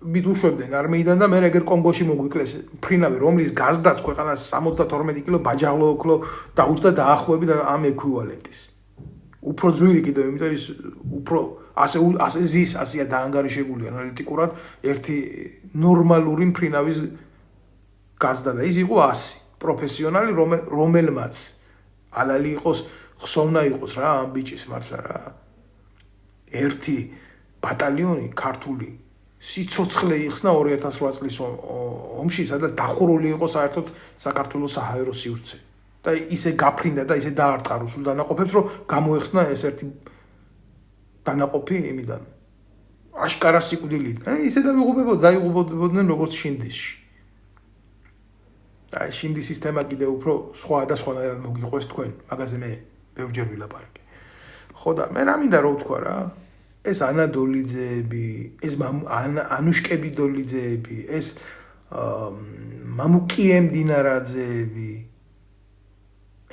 მით უშვებდნენ არმიიდან და მე ეგერ კონგოში მოგვიკლეს ფრინავი რომლის გაზდაც ქვეყანას 72 კილო ბაჯაღლო ოქლო დაუჭდა დაახლოებით ამ ეკვივალენტის. უფრო ძვირი კიდევ იმიტომ ის უფრო ასე ზის ასია დაანგარიშებული ანალიტიკურად ერთი ნორმალური ფრინავის გაზდა და ის იყო 100 პროფესიონალი რომელმაც ალალი იყოს ხსოვნა იყოს რა ამ ბიჭის მართლა რა ერთი ბატალიონი ქართული სიცოცხლე იხსნა 2008 წლის ომში, სადაც დახურული იყო საერთოდ საქართველოს საჰაერო სივრცე. და ისე გაფრინდა და ისე დაარტყა რუსულ დანაყოფებს, რომ გამოეხსნა ეს ერთი დანაყოფი იმიდან. აშკარა სიკვდილით. ისე დაიღუპებოდნენ როგორც შინდისში. და შინდის სისტემა კიდევ უფრო სხვა და სხვანაირად მოგიყვეს თქვენ, მაგაზე მე ბევრჯერ ვილაპარაკე. ხო და მე რა მინდა რო ვთქვა რა ეს ანა დოლიძეები, ეს ანუშკები დოლიძეები, ეს მამუკიემ დინარაძეები.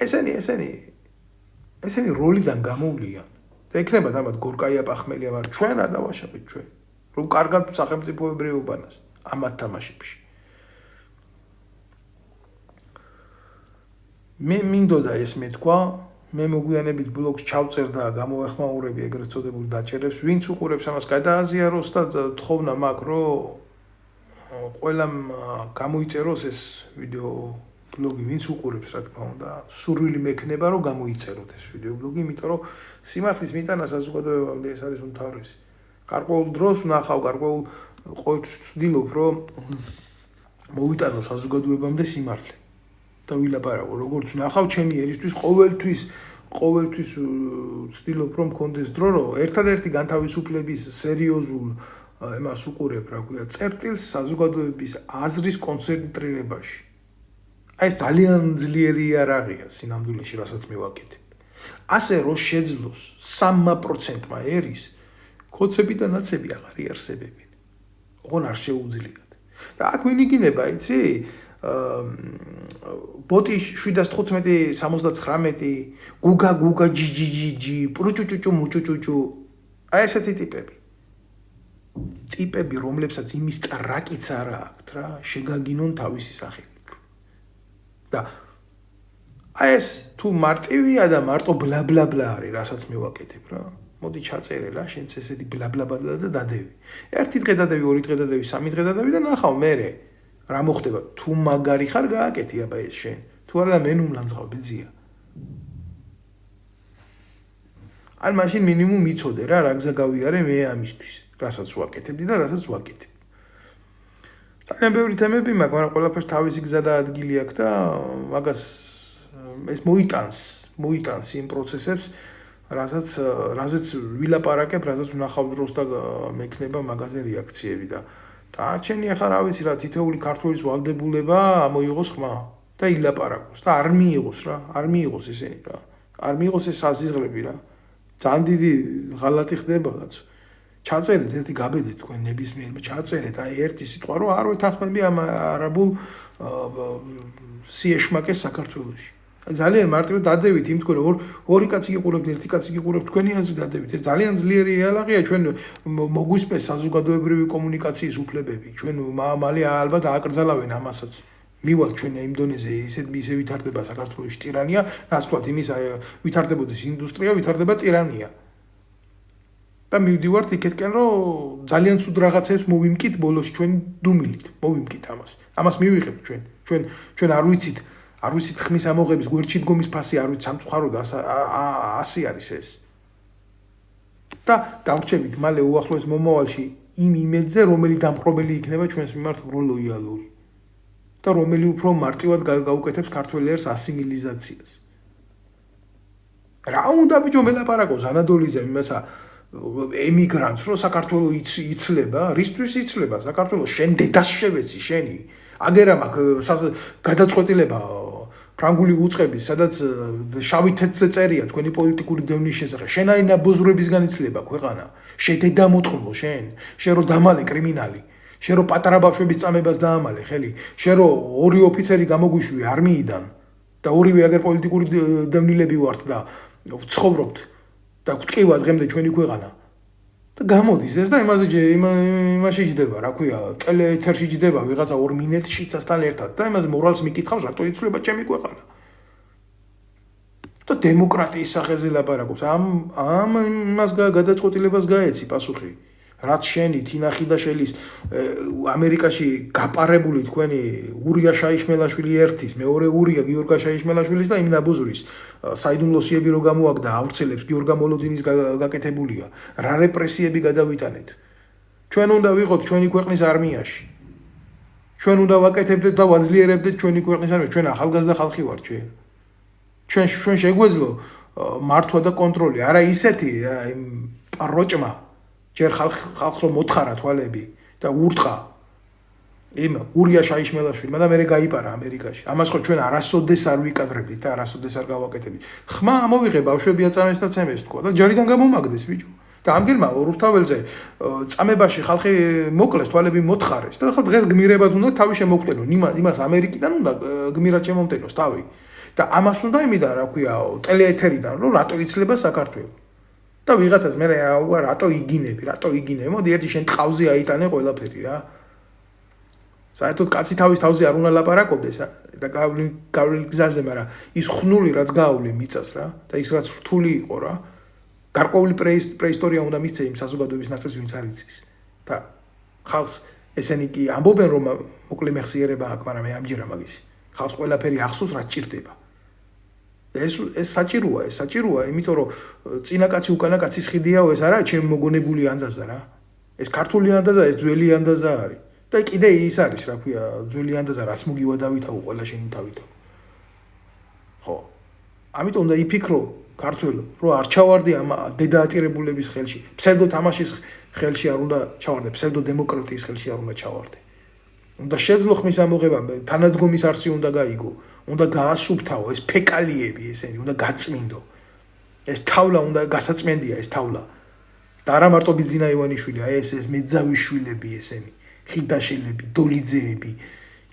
ესენი როლიდან გამოვლიან. და ექნება დამად გორკაია პახმელია, მაგრამ ჩვენ არ დავაშავეთ ჩვენ. რომ კარგად სახელმწიფოებრიობანას ამათ თამაშებში. მე მინდოდა ეს მეთქვა მე მოგვიანებით ბლოგს ჩავწერ და გამოვეხმაურები ეგრეთ წოდებული დაჭერებს, ვინც უყურებს ამას გადააზიაროს და თხოვნა მაქვს, რომ ყველამ გამოიწეროს ეს ვიდეო ბლოგი, ვინც უყურებს, რა თქმა უნდა, სურვილი მექნება, რომ გამოიწეროთ ეს ვიდეო ბლოგი, იმიტომ რომ სიმართლის მიტანა საზოგადოებამდე ეს არის უმთავრესი. გარკვეულ დროს ვნახავ, გარკვეულ ყოველთვის ვცდილობ, რომ მოვიტანო საზოგადოებამდე სიმართლე. და ვილაპარაკო, როგორც ვნახავ, ჩემი ერისთვის ყოველთვის ვცდილობ, რომ მქონდეს დრო, რომ ერთადერთი განთავისუფლების სერიოზულ იმას უყურებ, რა ქვია, წერტილს საზოგადოების აზრის კონცენტრირებაში. აი ეს ძალიან ძლიერი იარაღია სინამდვილეში, რასაც მე ვაკეთებ. ასე რომ შეძლოს 3%-მა ერის ქოცები და ნაცები აღარ იარსებებენ. ოღონ არ შეუძლიათ. და აქ ვინ იგინება, იცი? ბოტი 715-79 გუგა ჯიჯიჯი პრუჭუჭუჭუ მუჭუჭუჭუ აი ესეთი ტიპები რომლებსაც იმის ტრაკიც არა აქვთ რა შეგაგინონ თავისი სახელით და აი ეს თუ მარტივია და მარტო ბლაბლაბლა არის რასაც მე ვაკეთებ რა მოდი ჩაწერე რა შენც ესეთი ბლაბლაბლა და დადევი ერთი დღე დადევი ორი დღე დადევი სამი დღე დადევი და ნახავ მე რა მოხდება თუ მაგარი ხარ გააკეთე აბა ეს შენ თუ არა მე ნუმლანძღავ ბიზია ან მაშინ მინიმუმ იცოდე რა გზა გავიარე მე ამისთვის რასაც ვაკეთებდი და რასაც ვაკეთებ ძალიან ბევრი თემები მაქვს მაგრამ ყველაფერს თავისი გზა და ადგილი აქვს და მაგას ეს მოიტანს იმ პროცესებს რაზეც ვილაპარაკებ რაზეც ვნახავ დროს და მექნება მაგაზე რეაქციები და არჩენი ახლა რა ვიცი რა თითოეული ქართველის ვალდებულება ამოიღოს ხმა და ილაპარაკოს და არ მიიღოს ესენი რა არ მიიღოს ეს საზიზღრები რა ძალიან დიდი ღალატი ხდებადაც ჩაწერეთ ერთი გაბედეთ თქვენ ნებისმიერმა ჩაწერეთ აი ერთი სიტყვა რომ არ ვეთანხმები ამ არაბულ სიეშმაკეს საქართველოში ძალიან მარტივად დადევით იმ თქვენ ორი კაცი გიყურებთ ერთი კაცი გიყურებთ თქვენი აზრი დადევით ეს ძალიან ძლიერი იალაღია ჩვენ მოგვისპეს საზოგადოებრივი კომუნიკაციის უფლებები ჩვენ მალე ალბათ ააკრძალავენ ამასაც მივალთ ჩვენ იმ დონეზე ისე ვითარდება საქართველოში ტირანია რაც თქვათ იმის ვითარდებოდეს ინდუსტრია ვითარდება ტირანია და მივდივართ იქეთკენ რომ ძალიან ცუდ რაღაცებს მოვიმკით ბოლოს ჩვენ დუმილით მოვიმკით ამას მივიღებთ ჩვენ არ ვიცით ხმის ამოღების გვერდში დგომის ფასი არ ვიცით სამწუხარო და 100 არის ეს და დავრჩებით მალე უახლოეს მომავალში იმ იმედზე რომელი დამხრობელი იქნება ჩვენს მიმართ უფრო ლოიალური და რომელი უფრო მარტივად გაუკეთებს ქართველიერს ასიმილიზაციას რა უნდა ბიჭო მელაპარაკო ზანადოლიზე იმასა ემიგრანტს რომ საქართველოს იცლება რისთვის იცლება საქართველოს შენ დედას შევეცი შენი აგერა მაქვს გადაწყვეტილება ფრანგული უწყების სადაც შავი თეთრზე წერია თქვენი პოლიტიკური დევნის შესახებ შენაი ნაბოზრებისგან იცლება ქვეყანა შენ დედა მოთხოვნო შენ რო დამალე კრიმინალი შენ რო პატარა ბავშვების წამებას დაამალე ხელი შენ რო ორი ოფიცერი გამოგვიშვი არმიიდან და ორივე აგერ პოლიტიკური დევნილები ვართ და ვცხოვრობთ და გვტკივა დღემდე ჩვენი ქვეყანა და გამოდის ეს და იმაში ჯდება რა ქვია ტელეეთერში ჯდება ვიღაცა 2 მინეტში ცასთან ერთად და იმაზე მორალს მიკითხავს რატო იცვლება ჩემი ქვეყანა და დემოკრატიის სახეზე ლაპარაკობს ამ იმას გადაწყვეტილებას გაეცი პასუხი რაც შენი თინა ხიდაშელის ამერიკაში გაპარებული თქვენი ურია შაიშმელაშვილი ერთის მეორე ურია გიორგა შაიშმელაშვილის და იმ ნაბუზურის საიდუმლოსიები რო გამოაგდა ავრცელებს გიორგა მოლოდინის გაკეთებულია რა რეპრესიები გადავიტანეთ ჩვენ უნდა ვიყოთ ჩვენი ქვეყნის არმიაში ჩვენ უნდა ვაკეთებდეთ და ვაძლიერებდეთ ჩვენი ქვეყნის არმიას ჩვენ ახალგაზრდა ხალხი ვართ ჩვენ შეგვეძლო მართვა და კონტროლი არა ისეთი იმ პროჭმა ჯერ ხალხს რომ მოთხარა თვალები და ურთხა იმ ურია შაიშმელაშვილმა და მე გაიპარა ამერიკაში ამას ხო ჩვენ არასოდეს არ ვიკადრებდით და არასოდეს არ გავაკეთებდით ხმა ამოვიღე ბავშვები აწამეს და ცემეს თქვა და ჯარიდან გამომაგდეს ბიჭო და ამგერმა რუსთაველზე წამებაში ხალხი მოკლეს თვალები მოთხარეს და ხა დღეს გმირებად უნდა თავი შემოგვტენონ იმას ამერიკიდან უნდა გმირად შემომტენოს თავი და ამას უნდა იმიდა რა ქვია ტელეეთერიდან რომ რატო იცლება საქართველო და ვიღაცას მე რატო იგინები მოდი ერთი შენ ტყავზე აიტანე ყველაფერი რა საერთოდ კაცი თავის თავზე არ უნდა ლაპარაკობდეს და გავლილ გზაზე მაგრამ ის ხნული რაც გაავლე მიწას რა და ის რაც რთული იყო რა გარკვეული პრეისტორია უნდა მისცე იმ საზოგადოების ნაწილს ვინც არ იცის და ხალხს ესენი კი ამბობენ რომ მოკლე მეხსიერება აქვს მაგრამ მე ამჯერა მაგის ხალხს ყველაფერი ახსოვს რაც ჭირდება ეს საჭიროა იმიტომ რომ წინა კაცი უკანა კაცის ხიდიაო ეს არა ჩემ მოგონებული ანდაზა რა ეს ქართული ანდაზა ეს ძველი ანდაზა არის და კიდე ის არის რა ქვია ძველი ანდაზა რაც მოგივადავითაო ყველა შენი დავითაო ხო ამიტომ უნდა იფიქრო ქართველო რომ არ ჩავარდე ამ დედაატირებულების ხელში ფსევდო თამაშის ხელში არ უნდა ჩავარდე ფსევდო დემოკრატიის ხელში არ უნდა ჩავარდე უნდა შეძლო ხმის ამოღება თანადგომის არსი უნდა გაიგო უნდა გაასუფთავო ეს ფეკალიები ესენი უნდა გაწმინდო ეს თავლა უნდა გასაწმენდია ეს თავლა და არა მარტო ბიძინა ივანიშვილი ეს მეძავის შვილები ესენი ხიდაშელები დოლიძეები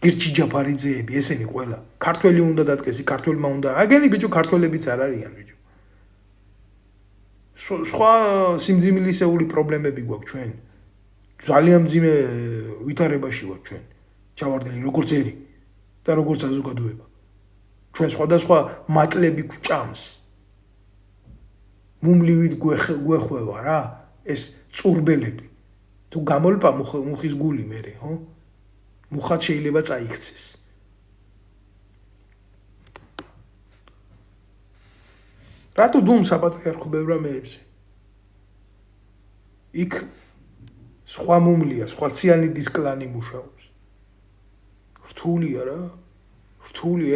გირჩი ჯაფარიძეები, ესენი ყველა. ქართველი უნდა დადგეს, ქართველმა უნდა. აგენი ბიჭო, ქართველებიც არ არიან, ბიჭო. სხვა სიმძიმილისეული პრობლემები გვაქვს ჩვენ. ძალიან მძიმე ვითარებაში ვართ ჩვენ. ჩავარდნილი როგორც ერი და როგორც საზოგადოება. ჩვენ სხვადასხვა მატლები გვჭამს. მუმლივით გვეხვევა რა, ეს წურბელები. თუ გამოლპა მუხის გული მერე, ხო? მუხაც შეიძლება წაიქცეს. რატო დუმ საპატრიარქო ბევრ რამეებზე? იქ სხვა მუმლია, სხვა ციანიდის კლანი მუშაობს. რთულია რა. რთული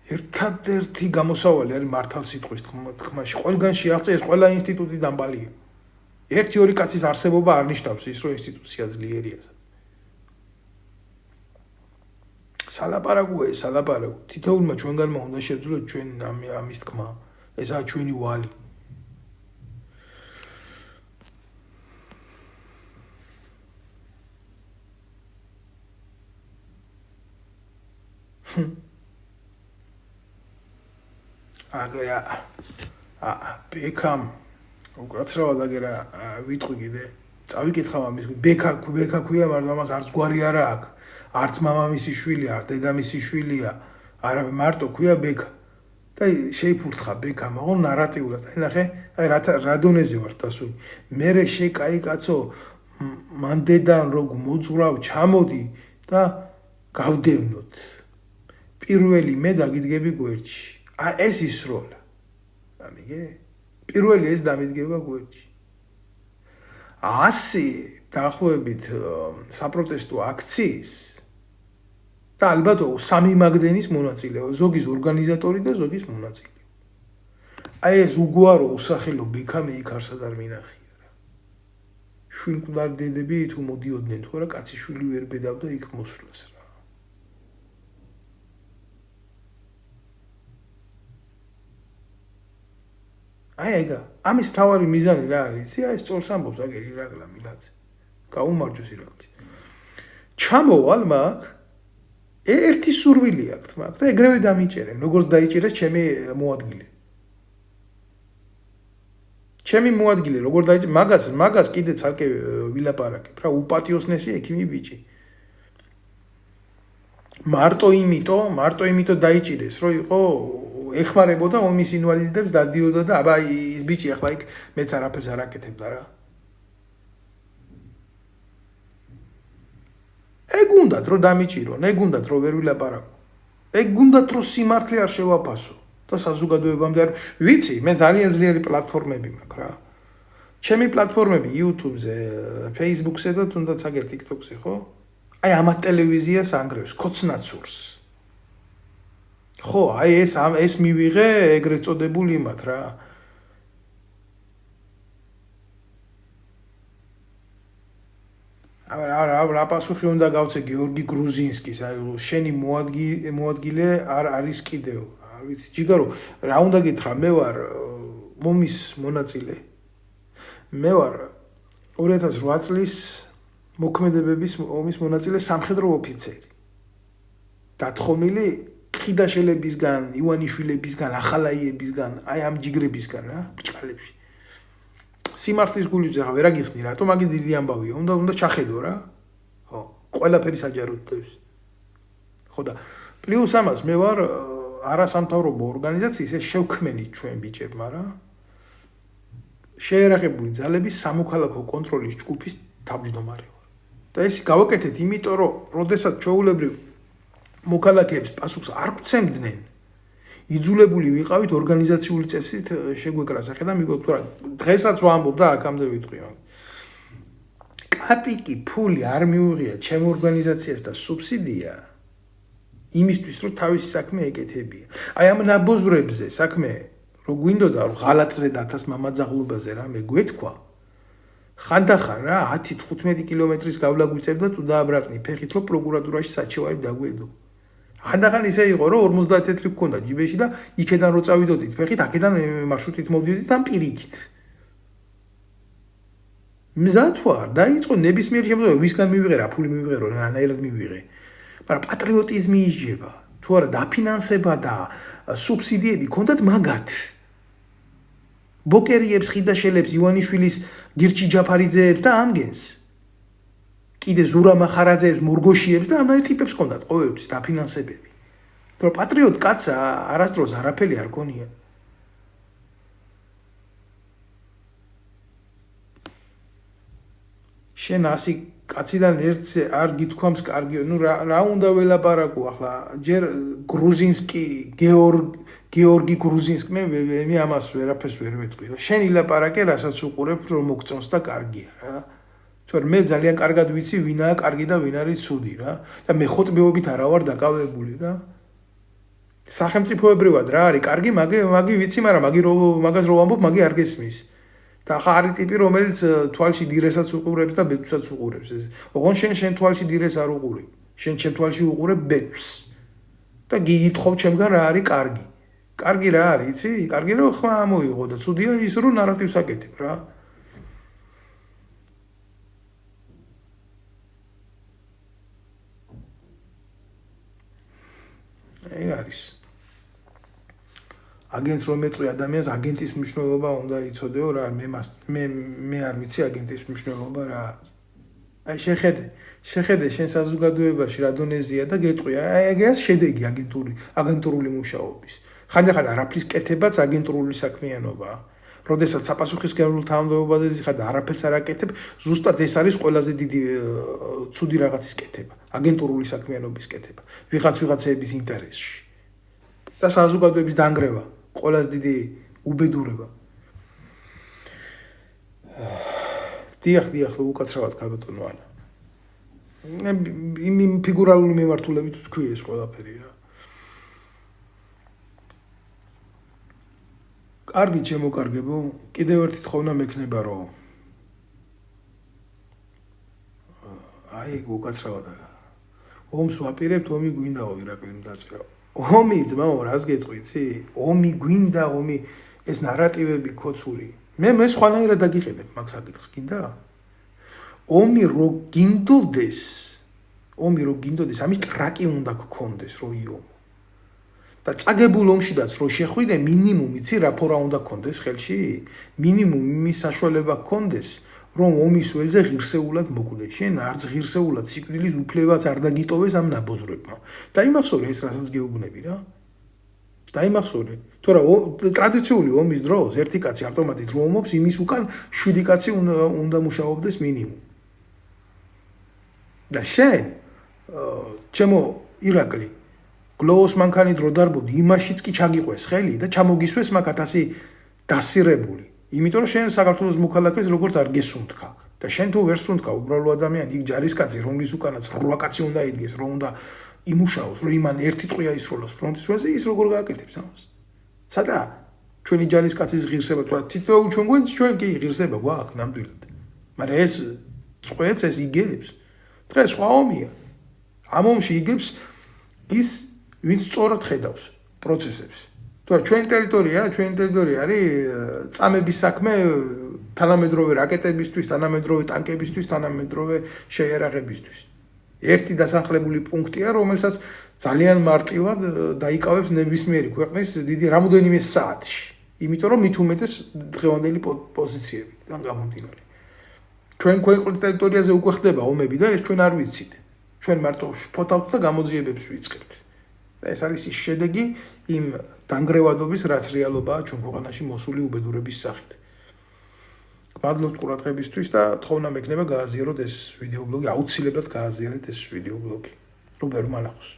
ერთადერთი გამოსავალი არის მართალ სიტყვის თქმაში. ყველგან შეაღწევს, ყველა ინსტიტუტი დამბალია. 1-2 კაცის არსებობა არ ნიშნავს ის, რომ ინსტიტუცია ძლიერია. სალაპარაკოა, სალაპარაკო. თითოეულმა ჩვენგანმა უნდა შეძლოთ ჩვენ ამის თქმა. ესაა ჩვენი ვალი. ბექამ უკაცრავად აგერა ვიტყვი კიდე წავიკითხავ ამის ბექა ქვია, მაგრამ ამას არც გვარი არა აქვს, არც მამამისი შვილია, არც დედამისი შვილია, არა მარტო ქვია ბექა. და შეიფურთხა ბექა, მაგრამ ნარატიულად. აი ნახე, აი რა დონეზე ვარ დასული. მერე კაი კაცო, მან დედან რო მოძღვრავ, ჩამოდი და გავდევნოთ. პირველი მე დაგიდგები გვერდში. ეს ისროლა. ამიგე? პირველი ეს დამიდგება გვერდში. 100 დაახლოებით საპროტესტო აქციის და ალბათ 3 მაგდენის მონაწილე, ზოგის ორგანიზატორი და ზოგის მონაწილე. აი ეს უგვარო უსახელო ბექა მე იქ არსად არ მინახია რა. შვილმკვდარ დედები თუ მოდიოდნენ თუ არა, კაცი შვილი ვერ ბედავდა იქ მოსვლას რა. აი ეგა, ამის მთავარი მიზანი რა არის? აი ეს სწორს ამბობს აგერ ირაკლა მილაძე. გაუმარჯოს ირაკლი. ჩამოვალ მაგ ერთი სურვილი აქვს მაგ და ეგრევე დამიჭერენ, როგორც დაიჭერეს ჩემი მოადგილე. ჩემი მოადგილე როგორ დაიჭერეს, მაგას კიდე ცალკე ვილაპარაკებ რა, უპატიოსნესი ექიმი ბიჭი. მარტო იმიტომ დაიჭირეს, რომ იყო ეხმარებოდა ომის ინვალიდებს დადიოდა და აბა ის ბიჭი ახლა იქ მეც არაფერს არ აკეთებდა რა. ეგ უნდათ რომ დამიჭირონ, ეგ უნდათ რომ ვერ ვილაპარაკო. ეგ უნდათ რომ სიმართლე არ შევაფასო და საზოგადოებამდე არ ვიცი, მე ძალიან ძლიერი პლატფორმები მაქვს რა. ჩემი პლატფორმები YouTube-ზე, Facebook-ზე და თუნდაც აგერ TikTok-ზე, ხო? აი ამათ ტელევიზიას ანგრევს, ქოცნაცურს. ხო, აი ეს მივიღე ეგრეთ წოდებულ იმათ რა. რა პასუხი უნდა გავცე გიორგი გრუზინსკის, აი შენი მოადგილე არ არის კიდევ. არ ვიცი, ჯიგარო, რა უნდა გითხრა, მე ვარ ომის მონაწილე. მე ვარ 2008 წლის მოქმედებების ომის მონაწილე სამხედრო ოფიცერი. დათხოვნილი ხიდაშელებისგან, ივანიშვილებისგან, ახალაიებისგან, აი ამ ჯიგრებისგან რა, ბჭყალებში. სიმართლის გულივზე რა ვერ აგიხსნი, რატო მაგი დიდი ამბავია, უნდა ჩახედო რა. ხო, ყველაფერი საჯაროდ დევს. ხო და პლუს ამას მე ვარ არასამთავრობო ორგანიზაციის ეს შევქმენი ჩვენ ბიჭებმა რა. შეერაღებული ძალების სამოქალაქო კონტროლის ჯგუფის თავმჯდომარე ვარ. და ეს გავაკეთეთ იმიტომ, რომ როდესაც ჩვეულებრივ მოქალაქეებს პასუხს არ გვცემდნენ, იძულებული ვიყავით ორგანიზაციული წესით შეგვეკრა სახე და მიგოთ რა დღესაც ვამბობ და აქამდე ვიტყვი. კაპიკი ფული არ მიუღია ჩემ ორგანიზაციას და სუბსიდია იმისთვის, რომ თავისი საქმე ეკეთებია. აი ამ ნაბოზრებზე საქმე რო გვინდოდა რომ ღალატზე და 1000 მამაძაღლობაზე რამე გვეთქვა, ხანდახან რა 10-15 კილომეტრის გავლა გვიწევდა თუ დააბრატნი ფეხით, რომ პროკურატურაში საჩივარი დაგვედო. ხანდახან ისე იყო, რომ 50 თეთრი გქონდა ჯიბეში და იქედან რო წავიდოდით ფეხით, აქედან მარშრუტით მოვდიოდით ან პირიქით. მზად ვარ, დაიწყო ნებისმიერი შემთხვევა, ვისგან მივიღე რა, ფული მივიღე, რომ რანაირად მივიღე. მაგრამ პატრიოტიზმი ისჯება. თუ არა დაფინანსება და სუბსიდიები ქონდათ მაგათ. ბოკერიებს, ხიდაშელებს, ივანიშვილის, გირჩი ჯაფარიძეებს და ამგენს. კიდე ზურამ ახარაძეებს, მორგოშიებს და ამავე ტიპებს ქონდათ ყოველთვის დაფინანსებები. თორე პატრიოტ კაცს არასდროს არაფერი არ გონია. შენ ასი კაციდან ერთზე არ გითქვამს კარგიო, ნუ რა უნდა ველაპარაკო ახლა, ჯერ გრუზინსკი, გეორგი გრუზინსკი, მე ამას ვერაფერს ვერ ვეთქვი. შენ ილაპარაკე, რასაც უყურებ, რომ მოგწონს და კარგია რა. თორე მე ძალიან კარგად ვიცი, ვინაა კარგი და ვინ არის ცუდი რა. და მე ხოტბეობით არა ვარ დაკავებული რა. სახელმწიფოებრივად რა არის კარგი, მაგი ვიცი, მაგრამ მაგას რო ვამბობ, მაგი არ გესმის. და ხა არის ტიპი, რომელიც თვალში დირესაც უყურებს და ბეწვსაც უყურებს. ოღონდ შენ თვალში დირეს არ უყურებ. შენ თვალში უყურებ ბეწვს. და გიგითხავ ჩემგან რა არის კარგი. კარგი რა არის, იცი? კარგი რომ ხმა ამოიღო და ცუდია ის რომ ნარატივს აკეთებ რა. ეგ არის. აგენტს რომ მეტყვი ადამიანს აგენტის მნიშვნელობა უნდა იცოდეო რა მე არ ვიცი აგენტის მნიშვნელობა რა აი შეხედე შენ საზოგადოებაში რა დონეზეა და გეტყვი აი ეგეას შედეგი აგენტურული მუშაობის ხანდახან არაფრის კეთებაც აგენტურული საქმიანობაა როდესაც საპასუხისმგებლო თანამდებობაზე ხარ და არაფერს არ აკეთებ ზუსტად ეს არის ყველაზე დიდი ცუდი რაღაცის კეთება აგენტურული საქმიანობის კეთება ვიღაცების ინტერესში და საზოგადოების დანგრევა ყველაზე დიდი უბედურება. დიახ, უკაცრავად გაბატონო ანა. იმ ფიგურალური მიმართულებით თქვი ეს ყველაფერი რა. კარგი შემოკარგებო, კიდევ ერთი თხოვნა მექნება რომ აი უკაცრავად ომს ვაპირებთ, ომი გვინდაო ირაკლიმ დაწერა. ომი ძმაო, რას გეტყვიცი? ომი გვინდა, ომი ეს ნარატივები ქოცური. მე სხვანაირად დაგიყენებ მაგ საკითხს, გინდა? ომი რო გინდოდეს, ამის ტრაკი უნდა გქონდეს, რო იომო. და წაგებულ ომშიდაც რო შეხვიდე, მინიმუმ იცი რა ფორა უნდა გქონდეს ხელში? მინიმუმ იმის საშუალება გქონდეს, რომ ომის ველზე ღირსეულად მოკვდე. შენ არც ღირსეულად სიკვდილის უფლებაც არ დაგიტოვეს ამ ნაბოზრებმა. დაიმახსოვრე ეს რასაც გეუბნები რა. დაიმახსოვრე. თორე ტრადიციული ომის დროს ერთი კაცი ავტომატით რო ომობს, იმის უკან 7 კაცი უნდა მუშაობდეს მინიმუმ. და შენ ჩემო ირაკლი გლოუს მანქანი დრო დარბოდი, იმაშიც კი ჩაგიყვეს ხელი და ჩამოგისვეს მაგ 1000 დასირებული. იმიტომ რომ შენ საქართველოს მოქალაქეს როგორც არ გესუნთქა და შენ თუ ვერ სუნთქა უბრალო ადამიანი იქ ჯარისკაცი რომლის უკანაც 8 კაცი უნდა იდგეს რომ უნდა იმუშაოს რომ იმან ერთი ტყვია ისროლოს ფრონტის ველზე ის როგორ გააკეთებს ამას სადა ჩვენი ჯარისკაცის ღირსება თქვა თითოეულ ჩვენ კი ღირსება გვაქვს ნამდვილად მაგრამ ეს წყვეც ეს იგებს დღეს სხვა ომია ამ ომში იგებს ის ვინც სწორად ხედავს პროცესებს ჩვენი ტერიტორია არის წამების საქმე თანამედროვე რაკეტებისთვის, თანამედროვე ტანკებისთვის, თანამედროვე შეიარაღებისთვის. ერთი დასახლებული პუნქტია, რომელსაც ძალიან მარტივად დაიკავებს ნებისმიერი ქვეყნის დიდი რამოდენიმე საათში. იმიტომ რომ მით უმეტეს დღევანდელი პოზიციებიდან გამომდინარე. ჩვენ ქვეყნის ტერიტორიაზე უკვე ხდება ომები და ეს ჩვენ არ ვიცით. ჩვენ მარტო ფოთავთ და გამოძიებებს ვიწყებთ. და ეს არის ის შედეგი იმ დანგრევადობის, რაც რეალობაა ჩვენ ქვეყანაში მოსული უბედურების სახით. მადლობთ ყურადღებისთვის და თხოვნა მექნება გააზიაროთ ეს ვიდეო ბლოგი, აუცილებლად გააზიარეთ ეს ვიდეო ბლოგი. რუბერ მალახოს.